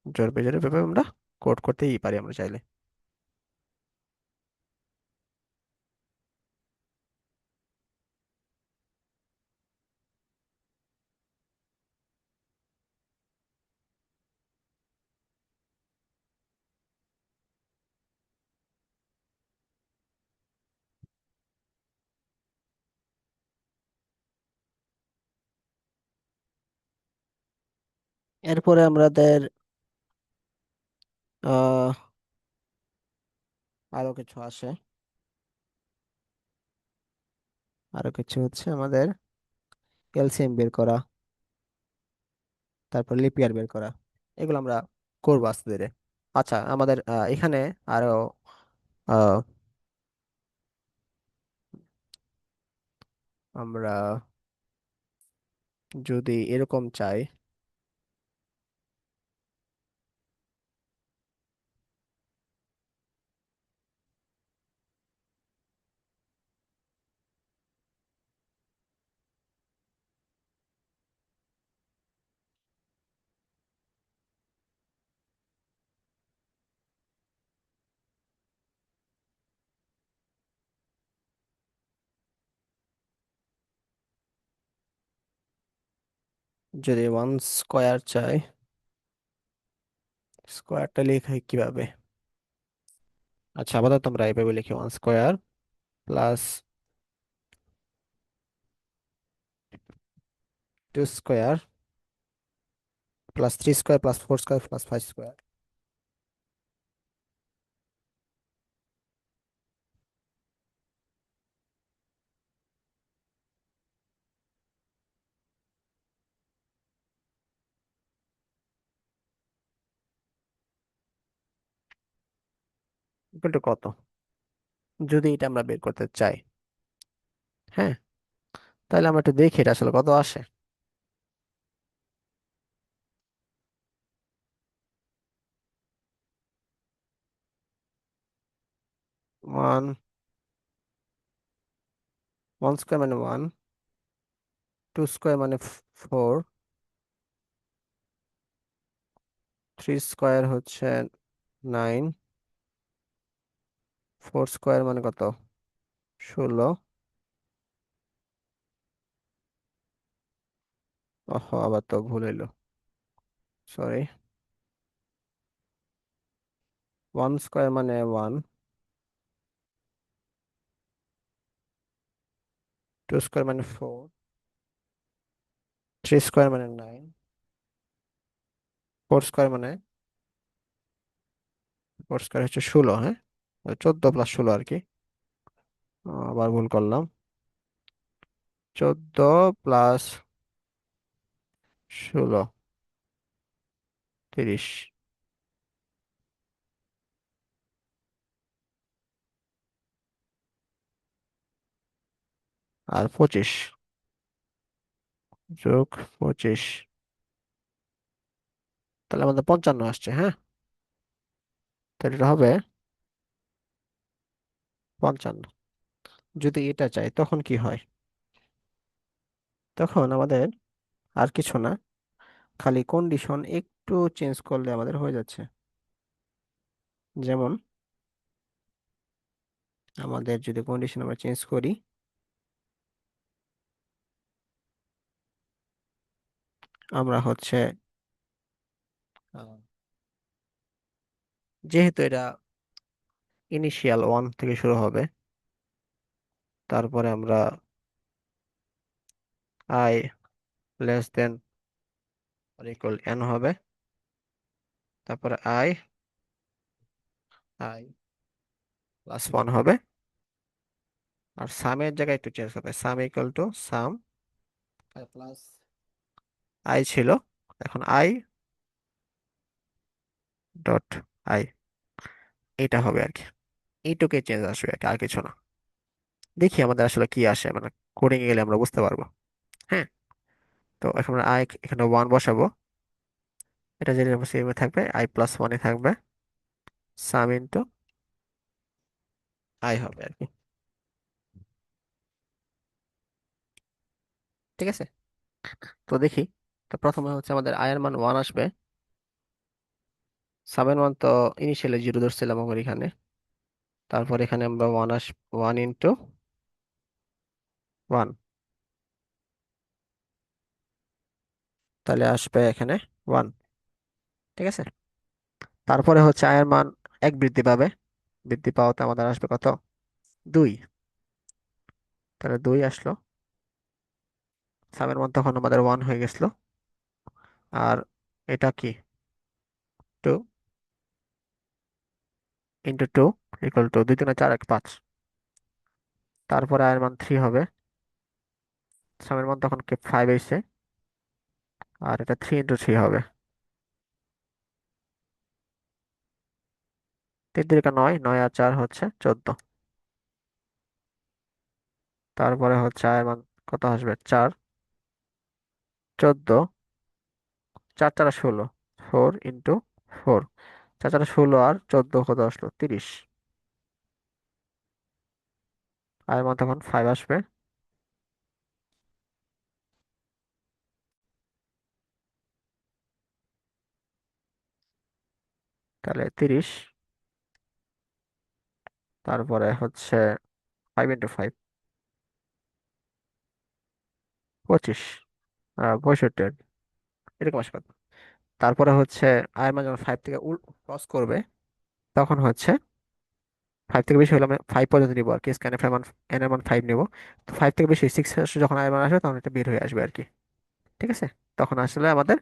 জোর বিজোরের ভেবে আমরা কোড করতেই পারি আমরা চাইলে। এরপরে আমাদের আহ আরো কিছু আসে। আরো কিছু হচ্ছে আমাদের এলসিএম বের করা, তারপর লিপিয়ার বের করা। এগুলো আমরা করবো আস্তে ধীরে। আচ্ছা, আমাদের এখানে আরো আহ আমরা যদি এরকম চাই, যদি ওয়ান স্কোয়ার চাই, স্কোয়ারটা লিখে কিভাবে? আচ্ছা, আপাতত আমরা এইভাবে লিখি, one square plus two square plus three square plus four square plus five square equal to কত? যদি এটা আমরা বের করতে চাই, হ্যাঁ, তাহলে আমরা একটু দেখি এটা আসলে কত আসে। ওয়ান, ওয়ান স্কোয়ার মানে ওয়ান, টু স্কোয়ার মানে ফোর, থ্রি স্কোয়ার হচ্ছে নাইন, ফোর স্কোয়ার মানে কত? 16। ওহ, আবার তো ভুল হইলো, সরি। ওয়ান স্কোয়ার মানে ওয়ান, টু স্কোয়ার মানে ফোর, থ্রি স্কোয়ার মানে নাইন, ফোর স্কোয়ার মানে, ফোর স্কোয়ার হচ্ছে 16, হ্যাঁ, 14 প্লাস 16 আর কি। আবার ভুল করলাম, 14 প্লাস 16, 30, আর 25 যোগ 25, তাহলে আমাদের 55 আসছে, হ্যাঁ। তাহলে এটা হবে 55। যদি এটা চাই তখন কি হয়? তখন আমাদের আর কিছু না, খালি কন্ডিশন একটু চেঞ্জ করলে আমাদের হয়ে যাচ্ছে। যেমন আমাদের যদি কন্ডিশন আমরা চেঞ্জ করি, আমরা হচ্ছে আহ, যেহেতু এটা ইনিশিয়াল ওয়ান থেকে শুরু হবে, তারপরে আমরা I less than equal N হবে, তারপরে আই আই প্লাস ওয়ান হবে, আর সামের জায়গায় একটু চেঞ্জ হবে, সাম equal to some plus I ছিল, এখন আই ডট আই, এটা হবে আর কি। এইটুকুই চেঞ্জ আসবে আর কি, আর কিছু না। দেখি আমাদের আসলে কি আসে, মানে কোডিং এ গেলে আমরা বুঝতে পারবো। হ্যাঁ, তো এখন আমরা আই এখানে ওয়ান বসাবো, এটা যেটা সেম থাকবে, আই প্লাস ওয়ানে থাকবে, সাম ইন্টু আই হবে আর কি। ঠিক আছে, তো দেখি। তো প্রথমে হচ্ছে আমাদের আয়ের মান ওয়ান আসবে, সামের মান তো ইনিশিয়ালি জিরো ধরছিলাম আমার এখানে, তারপর এখানে আমরা ওয়ান ইন্টু ওয়ান, তাহলে আসবে এখানে ওয়ান। ঠিক আছে, তারপরে হচ্ছে আয়ের মান এক বৃদ্ধি পাবে, বৃদ্ধি পাওয়াতে আমাদের আসবে কত? দুই, তাহলে দুই আসলো। সামের মান তখন আমাদের ওয়ান হয়ে গেছিল, আর এটা কি? Two into two equal to দুই তিনে চার, এক পাঁচ। তারপরে আয়ের মান থ্রি হবে, সামের মান তখন কি ফাইভ হয়েছে, আর এটা থ্রি ইন্টু থ্রি হবে, তিন তিরিকা নয়, নয় আর চার হচ্ছে 14। তারপরে হচ্ছে আয়ের মান কত আসবে? 4, 14, 4 4 16, 4 × 4, 4 4 16 আর 14 কত আসলো? 30। আর এর মান তখন 5 আসবে। তাহলে 30, তারপরে হচ্ছে 5 × 5, 25, 65 এরকম আসবে। তারপরে হচ্ছে আয়ের মান যখন 5 থেকে ক্রস করবে, তখন হচ্ছে 5 থেকে বেশি হলে আমি 5 পর্যন্ত নিবো আর কি, স্ক্যান এর মান, এন এর মান 5 নিবো। তো 5 থেকে বেশি 6 যখন আয়ের মান আসবে তখন এটা বের হয়ে আসবে আর কি। ঠিক আছে, তখন আসলে আমাদের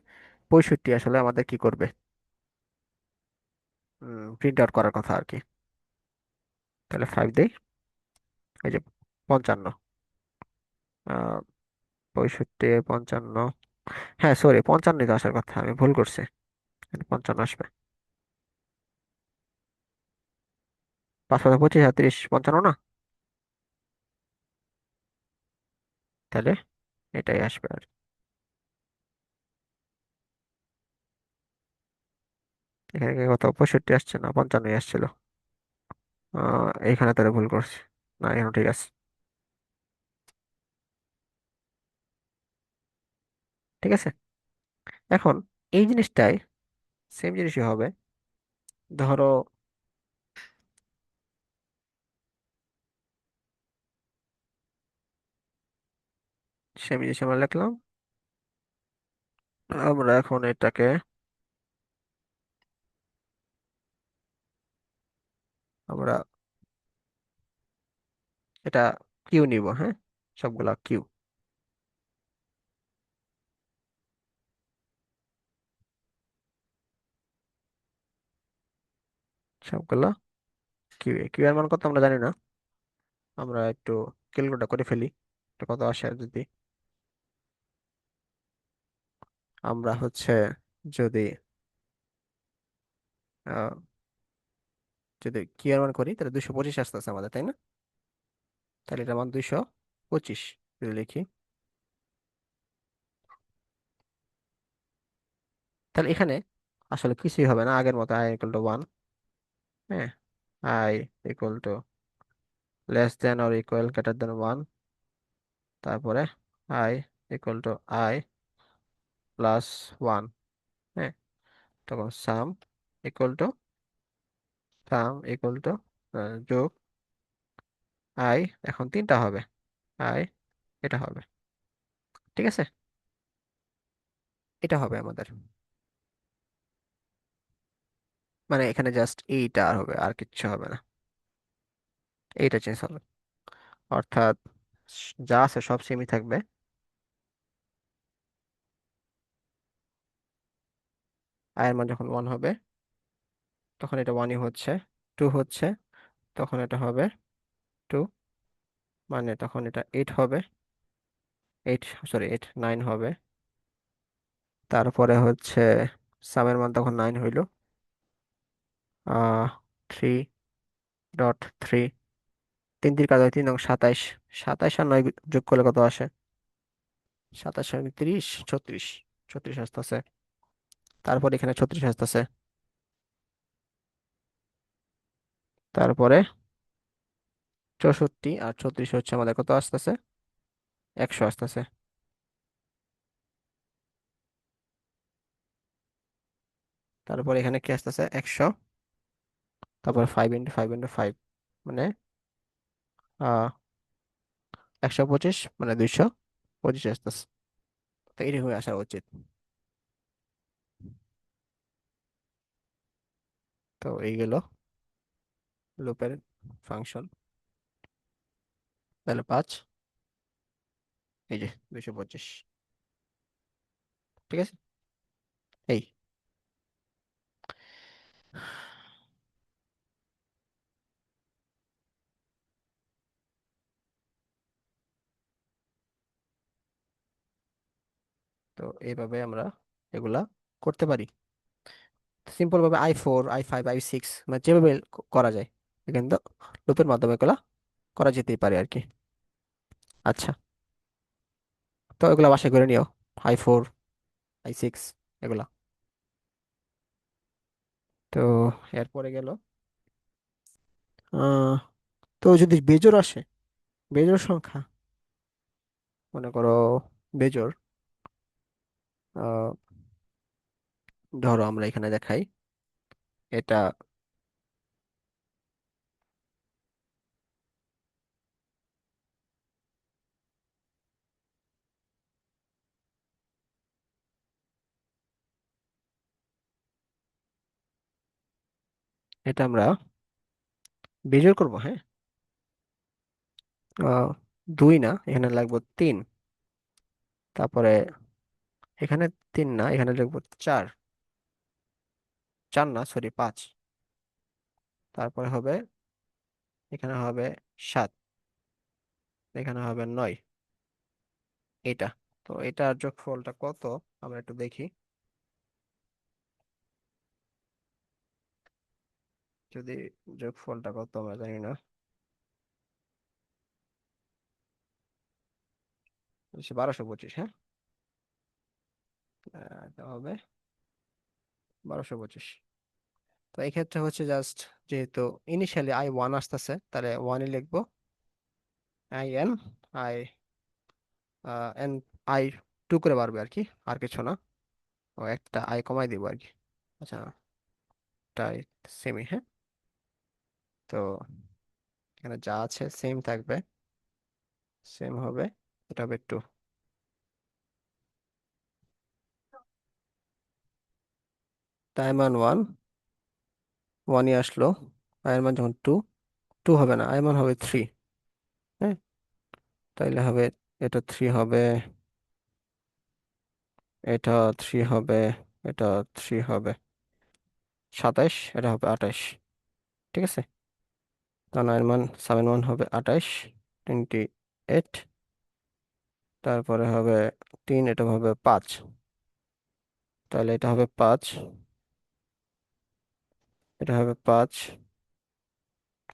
65 আসলে আমাদের কি করবে, প্রিন্ট আউট করার কথা আর কি। তাহলে 5 দেই, এই যে 55, 65, 55, হ্যাঁ সরি 55 তো আসার কথা, আমি ভুল করছি, এখানে 55 আসবে। 5 5 25 আর 30, 55 না? তাহলে এটাই আসবে আর এখানে কি কত 65 আসছে না 55 আসছিল? এইখানে তাহলে ভুল করছি, না এখানে ঠিক আছে। ঠিক আছে, এখন এই জিনিসটাই সেম জিনিসই হবে। ধরো সেম জিনিস আমরা লিখলাম, আমরা এখন এটাকে, আমরা এটা কিউ নিব, হ্যাঁ, সবগুলা কিউ, সবগুলা কিউ। কিউ এর মান কত আমরা জানি না, আমরা একটু ক্যালকুলেট করে ফেলি, এটা কত আসে যদি আমরা হচ্ছে, যদি আহ, যদি কিউ এর মান করি তাহলে 225 আসতেছে আমাদের, তাই না? তাহলে এটার মান 225 যদি লিখি, তাহলে এখানে আসলে কিছুই হবে না, আগের মতো i = 1, হ্যাঁ, i > or > 1, তারপরে i = i+1, হ্যাঁ, তখন সাম ইকুয়াল টু যোগ আই, এখন তিনটা হবে, আই এটা হবে। ঠিক আছে, এটা হবে আমাদের, মানে এখানে জাস্ট এইটা আর হবে, আর কিচ্ছু হবে না, এইটা চেঞ্জ হবে, অর্থাৎ যা আছে সব সেমই থাকবে। আয়ের মান যখন 1 হবে তখন এটা 1ই হচ্ছে, 2 হচ্ছে তখন এটা হবে 2, মানে তখন এটা 8 হবে, 8 9 হবে। তারপরে হচ্ছে সামের মান তখন 9 হইল, 3.3, 3 3 কাজ হয় 3 × 27, 27 আর 9 যোগ করলে কত আসে? 27 আর 30, 36, 36 আসতেছে। তারপর এখানে 36 আসতেছে, তারপরে 64 আর 36 হচ্ছে আমাদের কত আসতেছে? 100 আসতেছে। তারপর এখানে কি আসতেছে? 100, তারপর 5 × 5 × 5, মানে 125, মানে 225 আসতেছে। তো এটি হয়ে আসা উচিত। তো এই গেল লুপের ফাংশন, তাহলে 5, এই যে 225। ঠিক আছে, এই তো এইভাবে আমরা এগুলা করতে পারি সিম্পল ভাবে, i4 i5 i6, মানে যেভাবে করা যায়, কিন্তু লুপের মাধ্যমে এগুলা করা যেতেই পারে আর কি। আচ্ছা। তো এগুলা বাসায় করে নিও, i4, i6 এগুলা। তো এরপরে গেল আহ তো যদি বেজোড় আসে, বেজোড় সংখ্যা, মনে করো বেজোড়, আহ ধরো আমরা এখানে দেখাই এটা, এটা আমরা বেজোড় করব, হ্যাঁ। আহ দুই না, এখানে লাগবে তিন। তারপরে এখানে তিন না, এখানে লিখবো চার। চার না, সরি, পাঁচ। তারপরে হবে, এখানে হবে সাত, এখানে হবে নয়, এটা। তো এটার যোগফলটা কত আমরা একটু দেখি। যদি যোগফলটা কত আমরা জানি না, 1225, হ্যাঁ। এটা হবে 1225। তো এই ক্ষেত্রে হচ্ছে জাস্ট, যেহেতু ইনিশিয়ালি i1 আসতেছে, তাহলে ওয়ানই লিখবো, i n, i n, i2 করে বাড়বে আর কি, আর কিছু না। ও একটা আই কমাই দিব আর কি। আচ্ছা, তাই সেমই, হ্যাঁ। তো এখানে যা আছে সেম থাকবে, সেম হবে। এটা হবে টু। টাইম মান ওয়ান, ওয়ানই আসলো। আয়ের মান যখন টু, টু হবে না, আয়ের মান হবে থ্রি, হ্যাঁ। তাইলে হবে, এটা থ্রি হবে, এটা থ্রি হবে, এটা থ্রি হবে, 27, এটা হবে 28, ঠিক আছে। তার আয়ের মান 7 1 হবে 28, 28। তারপরে হবে তিন, এটা হবে পাঁচ, তাহলে এটা হবে পাঁচ, এটা হবে পাঁচ,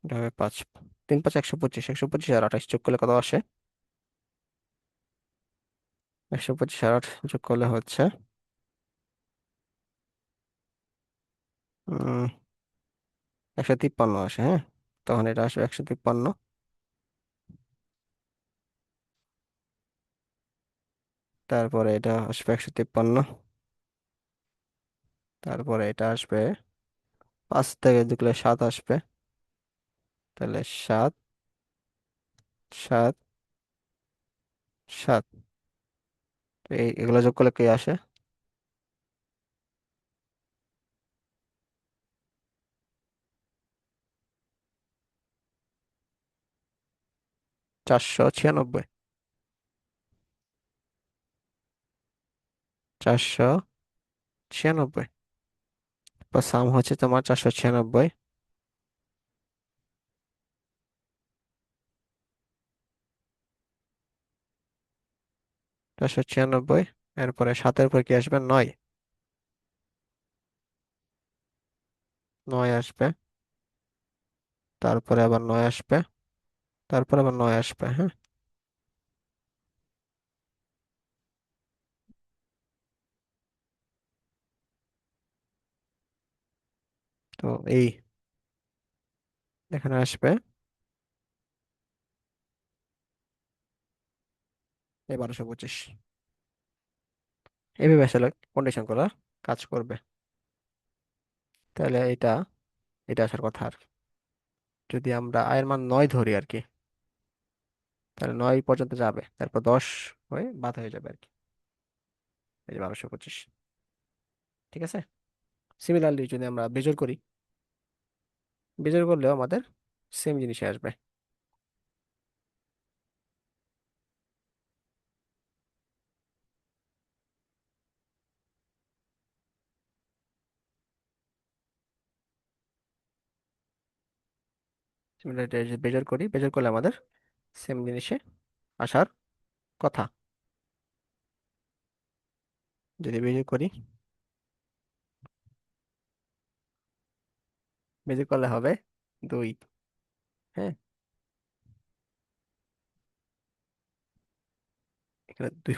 এটা হবে পাঁচ। তিন পাঁচ 125, 125 আর 28 যোগ করলে কত আসে? 125 আর 8 যোগ করলে হচ্ছে 153 আসে, হ্যাঁ। তখন এটা আসবে 153। তারপরে এটা আসবে 153। তারপরে এটা আসবে, পাঁচ থেকে দেখলে সাত আসবে, তাহলে সাত, সাত, সাত। তো এগুলো যোগ করলে কি আসে? 496। 496, বা সাম হচ্ছে তোমার 496। 496, এরপরে সাতের পর কি আসবে? নয়। নয় আসবে, তারপরে আবার নয় আসবে, তারপরে আবার নয় আসবে, হ্যাঁ। তো এই এখানে আসবে এই 1225। এইভাবে আসলে কন্ডিশন করা কাজ করবে। তাহলে এটা, এটা আসার কথা। আর যদি আমরা আয়ের মান নয় ধরি আর কি, তাহলে নয় পর্যন্ত যাবে, তারপর 10 হয়ে বাদ হয়ে যাবে আর কি, এই যে 1225, ঠিক আছে। সিমিলারলি যদি আমরা বেজোড় করি, বেজোড় করলেও আমাদের সেম জিনিসে আসবে। সিমিলারলি যে বেজোড় করি, বেজোড় করলে আমাদের সেম জিনিসে আসার কথা। যদি বেজোড় করি, বেজোড় করলে হবে দুই, হ্যাঁ। এখানে দুই,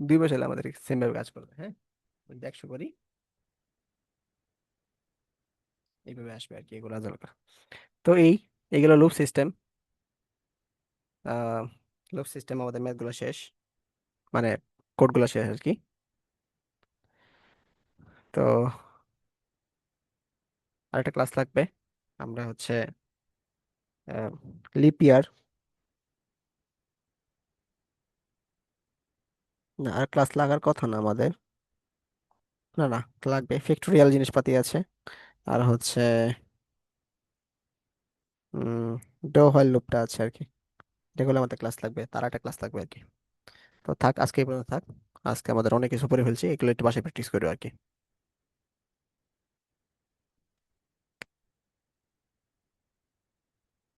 দুই বছর হলে আমাদের সেম ভাবে কাজ করবে। হ্যাঁ, যদি 100 করি এইভাবে আসবে আর কি, এগুলো হালকা। তো এইগুলো লুপ সিস্টেম। আহ লুপ সিস্টেম আমাদের ম্যাথ গুলো শেষ, মানে কোড গুলো শেষ আর কি। তো আরেকটা ক্লাস লাগবে, আমরা হচ্ছে লিপ ইয়ার, না আর ক্লাস লাগার কথা না আমাদের, না না লাগবে, ফ্যাক্টোরিয়াল জিনিসপাতি আছে। আর হচ্ছে উম ডো হোয়াইল লুপটা আছে আর কি, যেগুলো আমাদের ক্লাস লাগবে, তার একটা ক্লাস লাগবে আর কি। তো থাক, আজকে এই পর্যন্ত থাক। আজকে আমাদের অনেক কিছু পড়ে ফেলছি, এগুলো একটু বাসায় প্র্যাকটিস করবো আর কি।